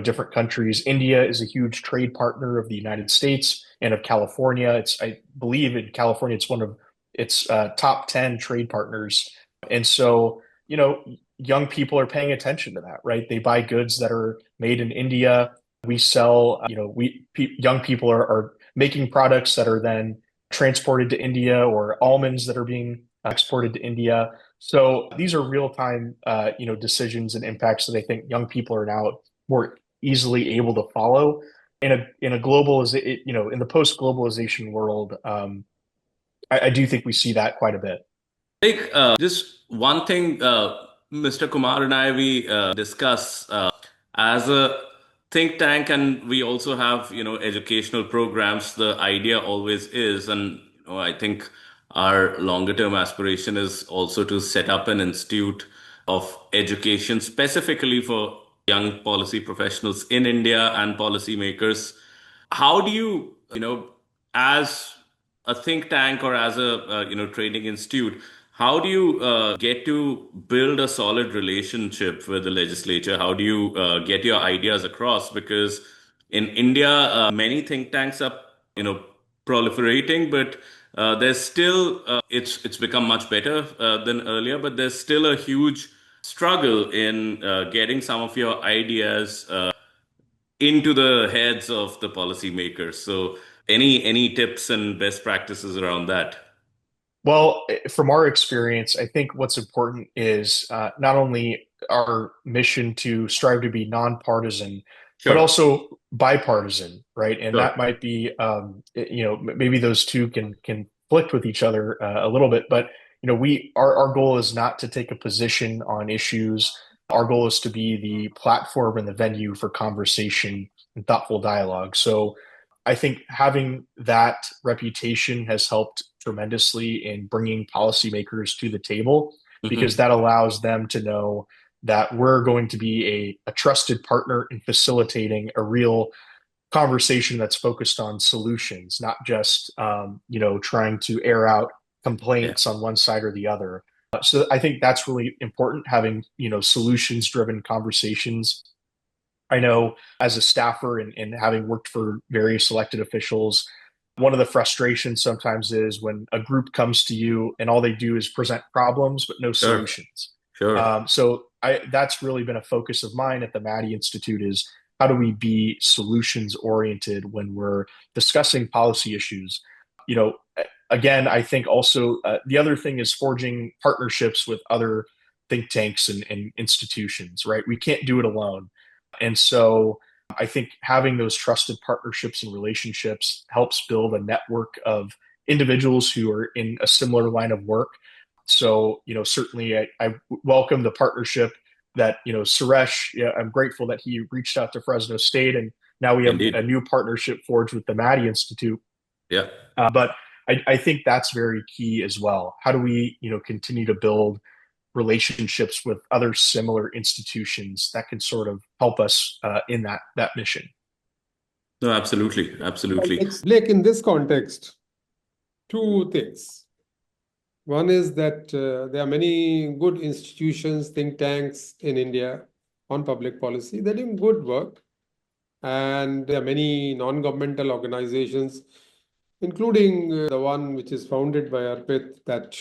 different countries. India is a huge trade partner of the United States and of California. I believe in California it's one of its top 10 trade partners. And so, young people are paying attention to that, right? They buy goods that are made in India. We sell, young people are making products that are then transported to India, or almonds that are being exported to India. So these are real-time, decisions and impacts that I think young people are now more easily able to follow in a global, in the post-globalization world. I do think we see that quite a bit. Like, just one thing, Mr. Kumar and I, we discuss as a think tank, and we also have, educational programs. The idea always is, and I think our longer term aspiration is also to set up an institute of education specifically for young policy professionals in India and policymakers. How do you, as a think tank or as a training institute, how do you get to build a solid relationship with the legislature? How do you get your ideas across? Because in India, many think tanks are proliferating, but there's still it's become much better than earlier, but there's still a huge struggle in getting some of your ideas into the heads of the policymakers. So any tips and best practices around that? Well, from our experience, I think what's important is not only our mission to strive to be nonpartisan, but also bipartisan, right? And that might be, maybe those two can conflict with each other a little bit, but our goal is not to take a position on issues. Our goal is to be the platform and the venue for conversation and thoughtful dialogue. So I think having that reputation has helped tremendously in bringing policymakers to the table, because that allows them to know that we're going to be a trusted partner in facilitating a real conversation that's focused on solutions, not just trying to air out complaints on one side or the other. So I think that's really important, having solutions driven conversations. I know as a staffer and having worked for various elected officials, one of the frustrations sometimes is when a group comes to you and all they do is present problems but no solutions. So that's really been a focus of mine at the Maddy Institute, is how do we be solutions oriented when we're discussing policy issues? again, I think also the other thing is forging partnerships with other think tanks and institutions, right? We can't do it alone. And so I think having those trusted partnerships and relationships helps build a network of individuals who are in a similar line of work. So, certainly I welcome the partnership that, Suresh, I'm grateful that he reached out to Fresno State, and now we have Indeed. a new partnership forged with the Maddy Institute. Yeah. But I think that's very key as well. How do we, continue to build relationships with other similar institutions that can sort of help us in that mission? No, absolutely. Absolutely. Blake, in this context, two things. One is that there are many good institutions, think tanks in India on public policy. They're doing good work. And there are many non-governmental organizations, including the one which is founded by Arpit, that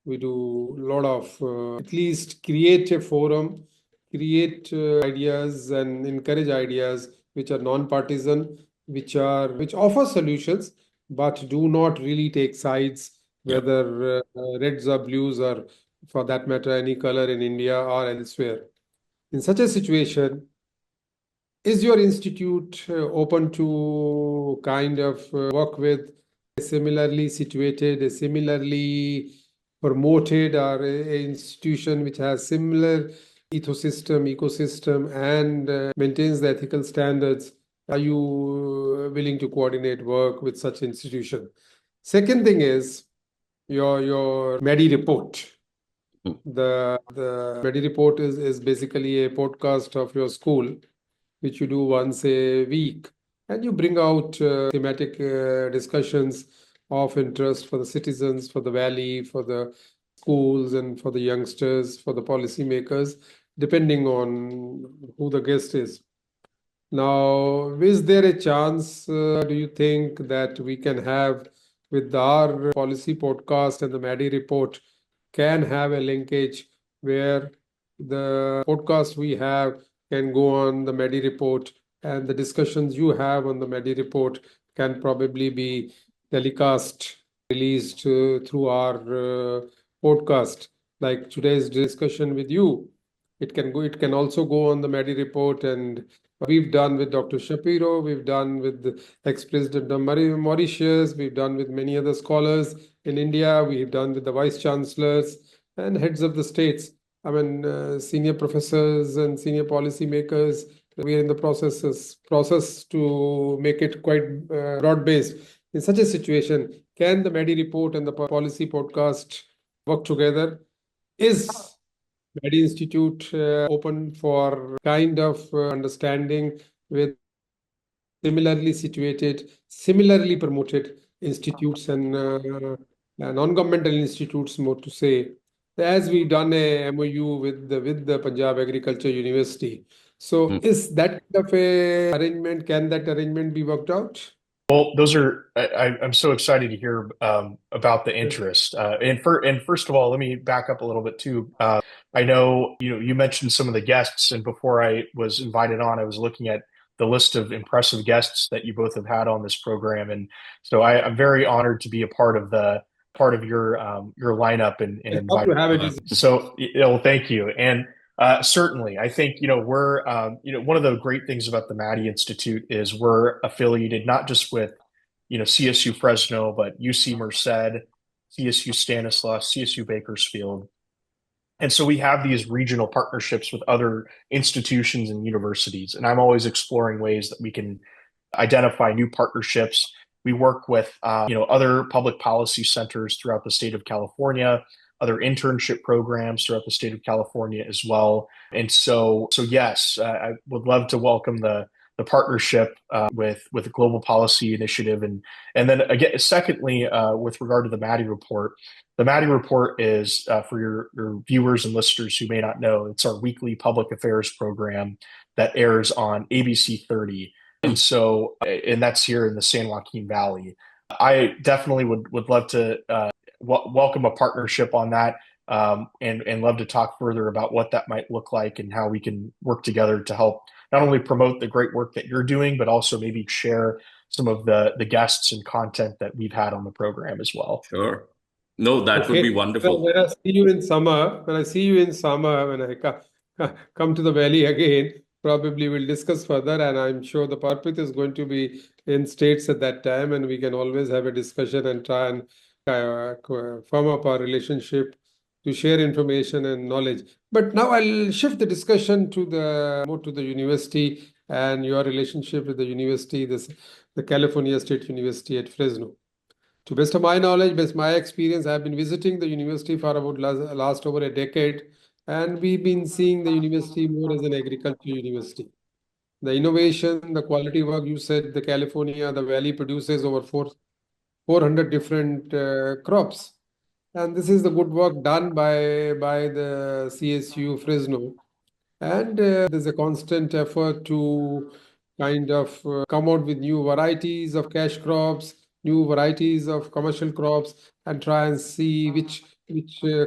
we do a lot of, at least create a forum, create ideas and encourage ideas which are non-partisan, which offer solutions, but do not really take sides, whether reds or blues or, for that matter, any color in India or elsewhere. In such a situation, is your institute open to kind of work with a similarly situated, a similarly promoted, or a institution which has similar ecosystem and maintains the ethical standards? Are you willing to coordinate work with such institution? Second thing is your Maddy report. The Maddy report is basically a podcast of your school, which you do once a week, and you bring out thematic discussions of interest for the citizens, for the valley, for the schools, and for the youngsters, for the policymakers, depending on who the guest is. Now, is there a chance, do you think, that we can have with our policy podcast and the Maddy report can have a linkage where the podcast we have can go on the Maddy report, and the discussions you have on the Maddy report can probably be telecast, released through our podcast, like today's discussion with you? It can also go on the Maddy report, and we've done with Dr. Shapiro, we've done with the ex-president of Mauritius, we've done with many other scholars in India, we've done with the vice chancellors and heads of the states. I mean, senior professors and senior policymakers. We are in the process to make it quite broad-based. In such a situation, can the Maddy report and the policy podcast work together? Is Maddy Institute open for kind of understanding with similarly situated, similarly promoted institutes and non-governmental institutes, more to say, as we done a MOU with the Punjab Agriculture University? So is that kind of a arrangement, can that arrangement be worked out? Well, I'm so excited to hear about the interest. And first of all, let me back up a little bit too. I know, you mentioned some of the guests, and before I was invited on, I was looking at the list of impressive guests that you both have had on this program. And so I'm very honored to be a part of your lineup and invited. So, thank you. And certainly, I think we're one of the great things about the Maddy Institute is we're affiliated not just with CSU Fresno, but UC Merced, CSU Stanislaus, CSU Bakersfield, and so we have these regional partnerships with other institutions and universities. And I'm always exploring ways that we can identify new partnerships. We work with other public policy centers throughout the state of California, other internship programs throughout the state of California as well. And so yes, I would love to welcome the partnership with the Global Policy Initiative. And then again, secondly, with regard to the Maddy report, the Maddy report is for your viewers and listeners who may not know, it's our weekly public affairs program that airs on ABC 30. And that's here in the San Joaquin Valley. I definitely would love to welcome a partnership on that, and love to talk further about what that might look like and how we can work together to help not only promote the great work that you're doing, but also maybe share some of the guests and content that we've had on the program as well. Sure. No, that would be Okay. wonderful. When I see you in summer, when I come to the valley again, probably we'll discuss further. And I'm sure the Arpit is going to be in States at that time, and we can always have a discussion and try and firm up our relationship to share information and knowledge. But now I'll shift the discussion to more to the university and your relationship with the university, the California State University at Fresno. To best of my knowledge, best my experience, I've been visiting the university for about last over a decade, and we've been seeing the university more as an agriculture university. The innovation, the quality work, you said the California, the valley produces over 400 different crops. And this is the good work done by the CSU Fresno. And there's a constant effort to kind of come out with new varieties of cash crops, new varieties of commercial crops, and try and see which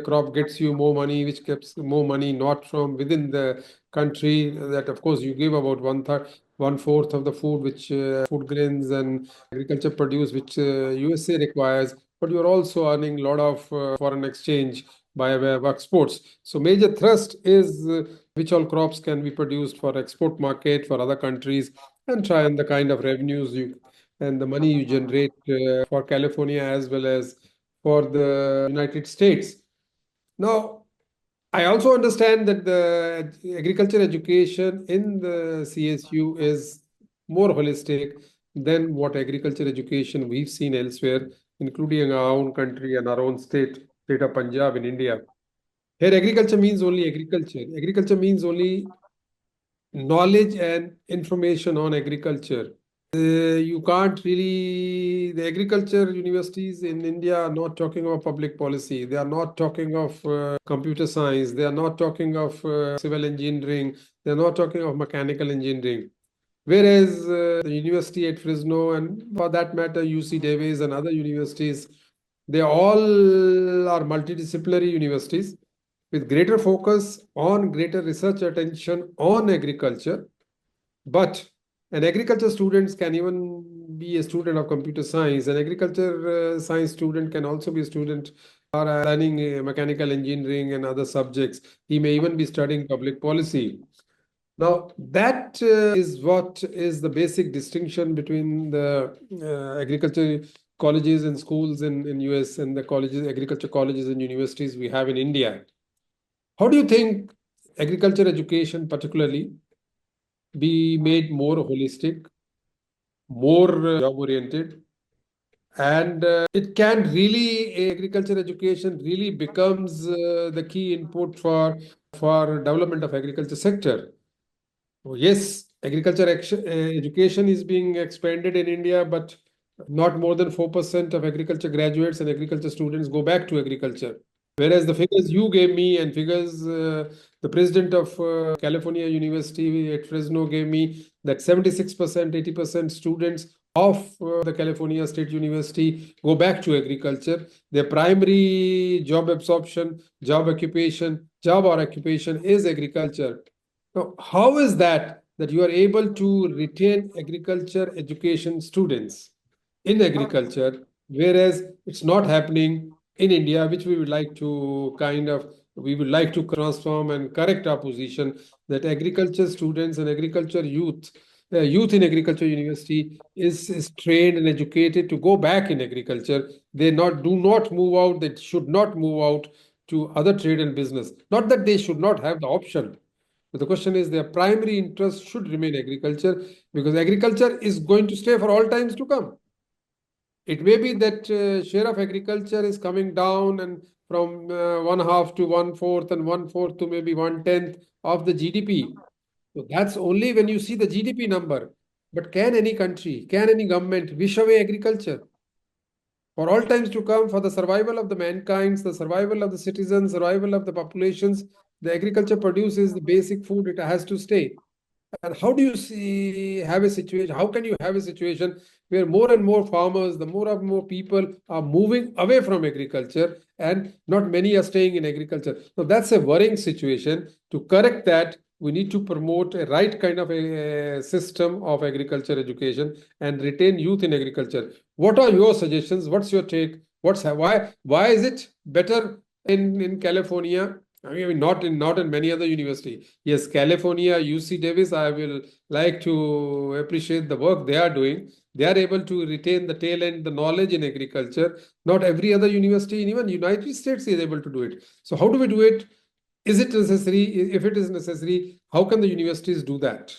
crop gets you more money, which gets more money not from within the country. That of course you give about 1/4 of the food which food grains and agriculture produce, which USA requires, but you're also earning a lot of foreign exchange by way of exports. So major thrust is which all crops can be produced for export market for other countries, and try and the kind of revenues you and the money you generate for California as well as for the United States. Now, I also understand that the agriculture education in the CSU is more holistic than what agriculture education we've seen elsewhere, including our own country and our own state of Punjab in India. Here, agriculture means only agriculture. Agriculture means only knowledge and information on agriculture. You can't really, the agriculture universities in India are not talking of public policy. They are not talking of computer science. They are not talking of civil engineering. They are not talking of mechanical engineering. Whereas the university at Fresno, and for that matter, UC Davis and other universities, they all are multidisciplinary universities with greater focus on greater research attention on agriculture. But an agriculture student can even be a student of computer science. An agriculture science student can also be a student or learning mechanical engineering and other subjects. He may even be studying public policy. Now, that is what is the basic distinction between the agriculture colleges and schools in US and the colleges, agriculture colleges and universities we have in India. How do you think agriculture education particularly be made more holistic, more job-oriented, and it can really, agriculture education really becomes the key input for development of agriculture sector? Yes, agriculture education is being expanded in India, but not more than 4% of agriculture graduates and agriculture students go back to agriculture. Whereas the figures you gave me and figures the president of California University at Fresno gave me, that 76%, 80% students of the California State University go back to agriculture. Their primary job absorption, job or occupation is agriculture. Now, how is that you are able to retain agriculture education students in agriculture, whereas it's not happening in India, which we would like to transform and correct our position that agriculture students and agriculture youth in agriculture university is trained and educated to go back in agriculture. They do not move out. They should not move out to other trade and business. Not that they should not have the option. But the question is their primary interest should remain agriculture, because agriculture is going to stay for all times to come. It may be that share of agriculture is coming down and from 1/2 to 1/4 and 1/4 to maybe 1/10 of the GDP. So that's only when you see the GDP number. But can any country, can any government wish away agriculture? For all times to come, for the survival of the mankind, the survival of the citizens, survival of the populations, the agriculture produces the basic food, it has to stay. And how do you have a situation? How can you have a situation where more and more farmers, the more and more people are moving away from agriculture and not many are staying in agriculture? So that's a worrying situation. To correct that, we need to promote a right kind of a system of agriculture education and retain youth in agriculture. What are your suggestions? What's your take? Why is it better in California? I mean, not in many other university. Yes, California, UC Davis, I will like to appreciate the work they are doing. They are able to retain the tail end, the knowledge in agriculture. Not every other university in even United States is able to do it. So how do we do it? Is it necessary? If it is necessary, how can the universities do that?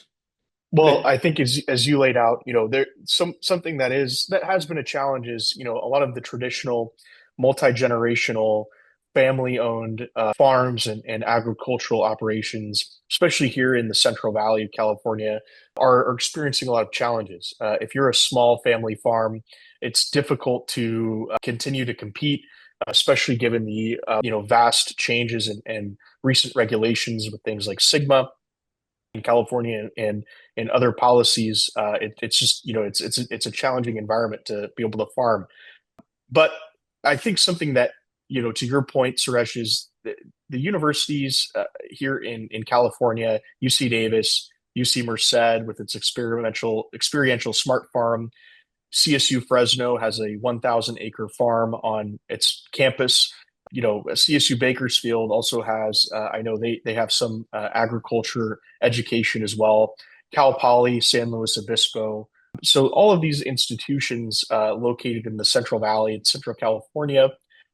Well, I think as you laid out, there something that has been a challenge is, a lot of the traditional multi-generational family-owned farms and agricultural operations, especially here in the Central Valley of California, are experiencing a lot of challenges. If you're a small family farm, it's difficult to continue to compete, especially given the vast changes and recent regulations with things like Sigma in California and other policies. It's just it's a challenging environment to be able to farm. But I think something that to your point, Suresh, is the universities here in California, UC Davis, UC Merced with its experiential smart farm. CSU Fresno has a 1,000 acre farm on its campus. CSU Bakersfield also has, I know they have some agriculture education as well. Cal Poly, San Luis Obispo. So all of these institutions located in the Central Valley and Central California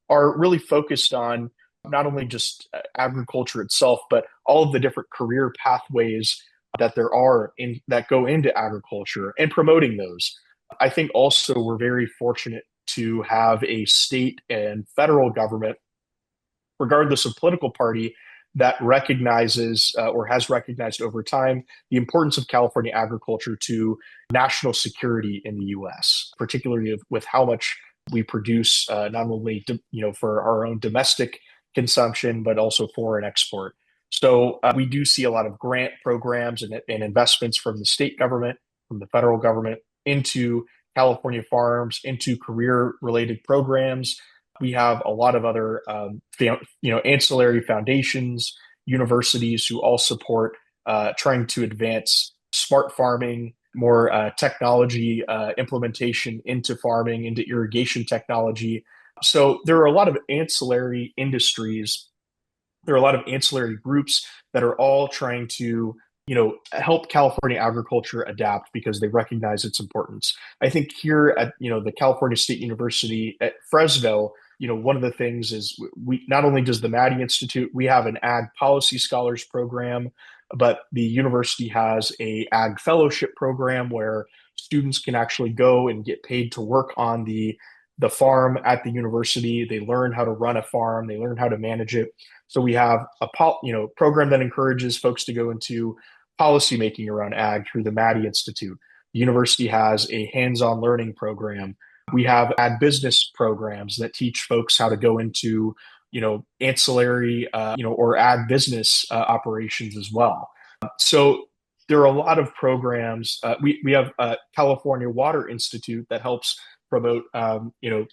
are really focused on not only just agriculture itself, but all of the different career pathways that there are that go into agriculture and promoting those. I think also we're very fortunate to have a state and federal government, regardless of political party, that recognizes or has recognized over time the importance of California agriculture to national security in the U.S., particularly with how much we produce, not only for our own domestic consumption, but also foreign export. So we do see a lot of grant programs and investments from the state government, from the federal government into California farms, into career-related programs. We have a lot of other, ancillary foundations, universities who all support trying to advance smart farming, more technology implementation into farming, into irrigation technology. So there are a lot of ancillary industries. There are a lot of ancillary groups that are all trying to help California agriculture adapt because they recognize its importance. I think here at the California State University at Fresno, one of the things is we not only does the Maddy Institute, we have an Ag Policy Scholars program, but the university has a Ag Fellowship program where students can actually go and get paid to work on the farm at the university. They learn how to run a farm, they learn how to manage it. So we have a program that encourages folks to go into policymaking around ag through the Maddy Institute. The university has a hands-on learning program. We have ag business programs that teach folks how to go into, ancillary, or ag business operations as well. So there are a lot of programs. We have California Water Institute that helps promote,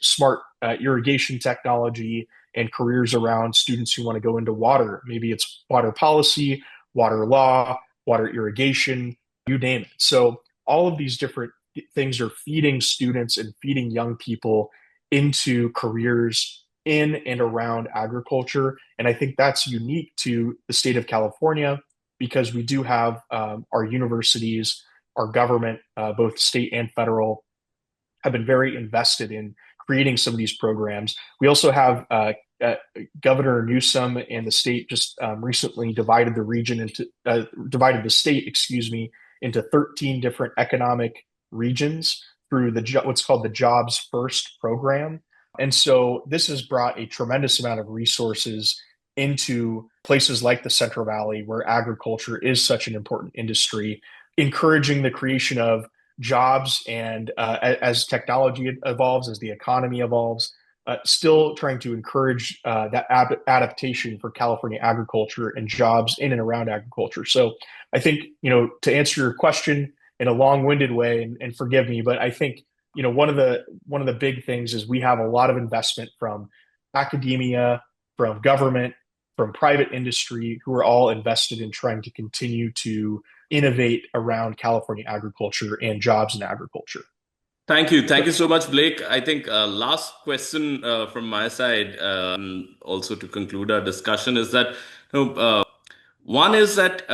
smart irrigation technology and careers around students who want to go into water. Maybe it's water policy, water law, water irrigation, you name it. So all of these different things are feeding students and feeding young people into careers in and around agriculture. And I think that's unique to the state of California because we do have our universities, our government, both state and federal, have been very invested in creating some of these programs. We also have Governor Newsom and the state just recently divided the state, into 13 different economic regions through what's called the Jobs First program. And so this has brought a tremendous amount of resources into places like the Central Valley, where agriculture is such an important industry, encouraging the creation of jobs and as technology evolves, as the economy evolves, still trying to encourage that adaptation for California agriculture and jobs in and around agriculture. So I think, to answer your question in a long-winded way, and forgive me, but I think, one of the big things is we have a lot of investment from academia, from government, from private industry, who are all invested in trying to continue to innovate around California agriculture and jobs in agriculture. Thank you. Thank you so much, Blake. I think last question from my side, also to conclude our discussion, is that one is that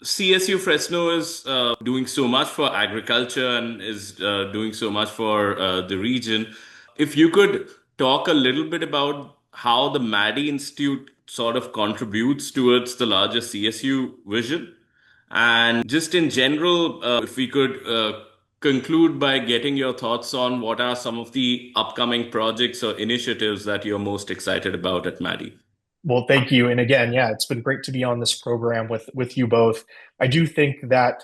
CSU Fresno is doing so much for agriculture and is doing so much for the region. If you could talk a little bit about how the Maddy Institute sort of contributes towards the larger CSU vision, and just in general, if we could conclude by getting your thoughts on what are some of the upcoming projects or initiatives that you're most excited about at Maddy. Well, thank you. And again, yeah, it's been great to be on this program with you both. I do think that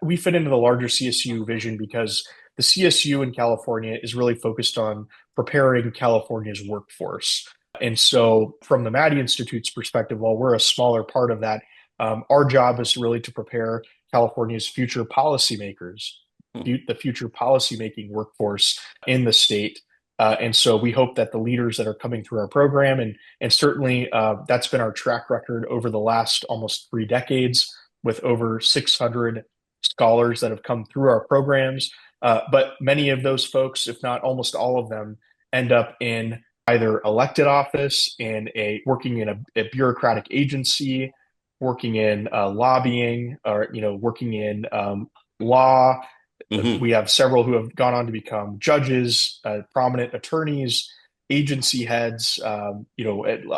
we fit into the larger CSU vision because the CSU in California is really focused on preparing California's workforce. And so from the Maddy Institute's perspective, while we're a smaller part of that, our job is really to prepare California's future policymakers, the future policymaking workforce in the state. And so we hope that the leaders that are coming through our program, and certainly that's been our track record over the last almost 3 decades, with over 600 scholars that have come through our programs. But many of those folks, if not almost all of them, end up in either elected office, working in a bureaucratic agency, working in lobbying, or working in law. Mm-hmm. We have several who have gone on to become judges, prominent attorneys, agency heads,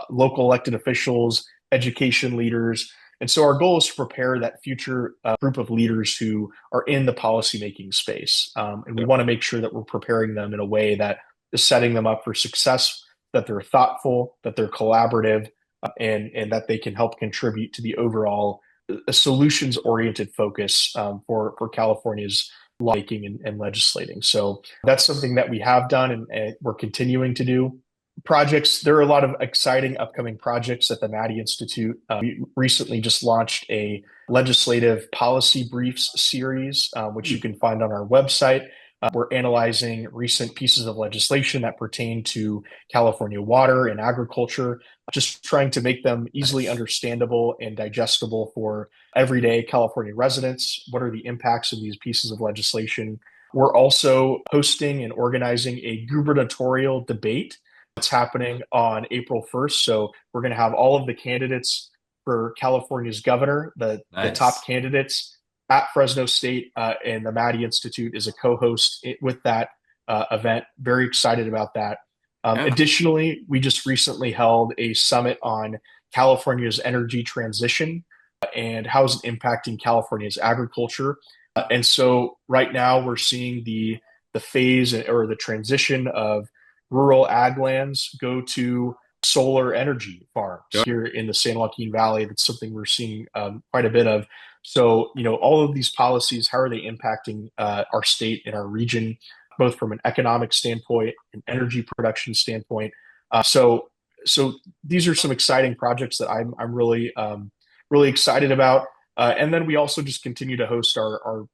local elected officials, education leaders. And so our goal is to prepare that future group of leaders who are in the policymaking space. And we want to make sure that we're preparing them in a way that is setting them up for success, that they're thoughtful, that they're collaborative, and that they can help contribute to the overall solutions-oriented focus for California's lawmaking and legislating. So that's something that we have done and we're continuing to do. Projects, there are a lot of exciting upcoming projects at the Maddy Institute. We recently just launched a legislative policy briefs series, which you can find on our website. We're analyzing recent pieces of legislation that pertain to California water and agriculture, just trying to make them easily understandable and digestible for everyday California residents. What are the impacts of these pieces of legislation? We're also hosting and organizing a gubernatorial debate that's happening on April 1st. So we're going to have all of the candidates for California's governor, the top candidates at Fresno State, and the Maddy Institute is a co-host with that event. Very excited about that. Additionally, we just recently held a summit on California's energy transition and how is it impacting California's agriculture. And so right now we're seeing the phase or the transition of rural ag lands go to solar energy farms here in the San Joaquin Valley. That's something we're seeing quite a bit of. So, all of these policies, how are they impacting our state and our region, both from an economic standpoint, an energy production standpoint? So these are some exciting projects that I'm really excited about. And then we also just continue to host our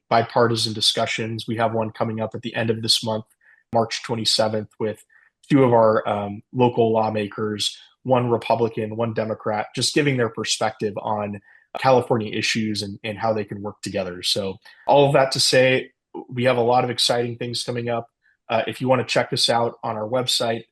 bipartisan discussions. We have one coming up at the end of this month, March 27th, with 2 of our local lawmakers, one Republican, one Democrat, just giving their perspective on California issues and how they can work together. So all of that to say, we have a lot of exciting things coming up. If you want to check us out on our website,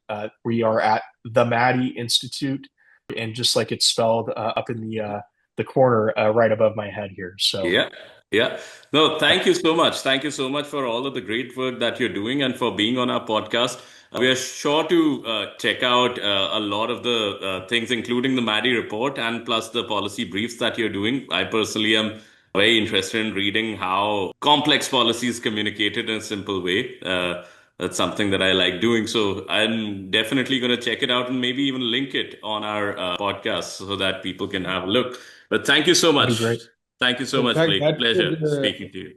we are at the Maddy Institute, and just like it's spelled up in the corner right above my head here. So yeah. No, thank you so much. Thank you so much for all of the great work that you're doing and for being on our podcast. We are sure to check out a lot of the things, including the Maddy report and plus the policy briefs that you're doing. I personally am very interested in reading how complex policies communicated in a simple way. That's something that I like doing. So I'm definitely going to check it out and maybe even link it on our podcast so that people can have a look. But thank you so much. Great. Thank you so much, Blake. Pleasure speaking to you.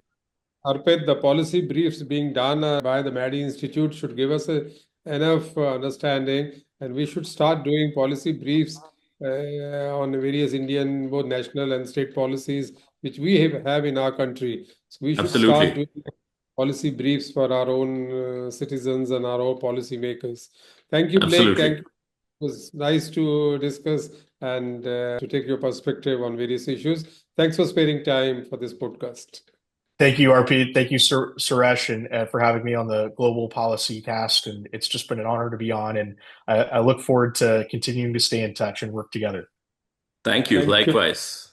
Arpit, the policy briefs being done by the Maddy Institute should give us enough understanding, and we should start doing policy briefs on various Indian, both national and state policies, which we have in our country. So we should start doing policy briefs for our own citizens and our own policymakers. Thank you, Blake. Thank you. was nice to discuss and to take your perspective on various issues. Thanks for sparing time for this podcast. Thank you, Arpit. Thank you, Suresh, and for having me on the Global Policy Cast. And it's just been an honor to be on. And I look forward to continuing to stay in touch and work together. Thank you. Thank you. Likewise.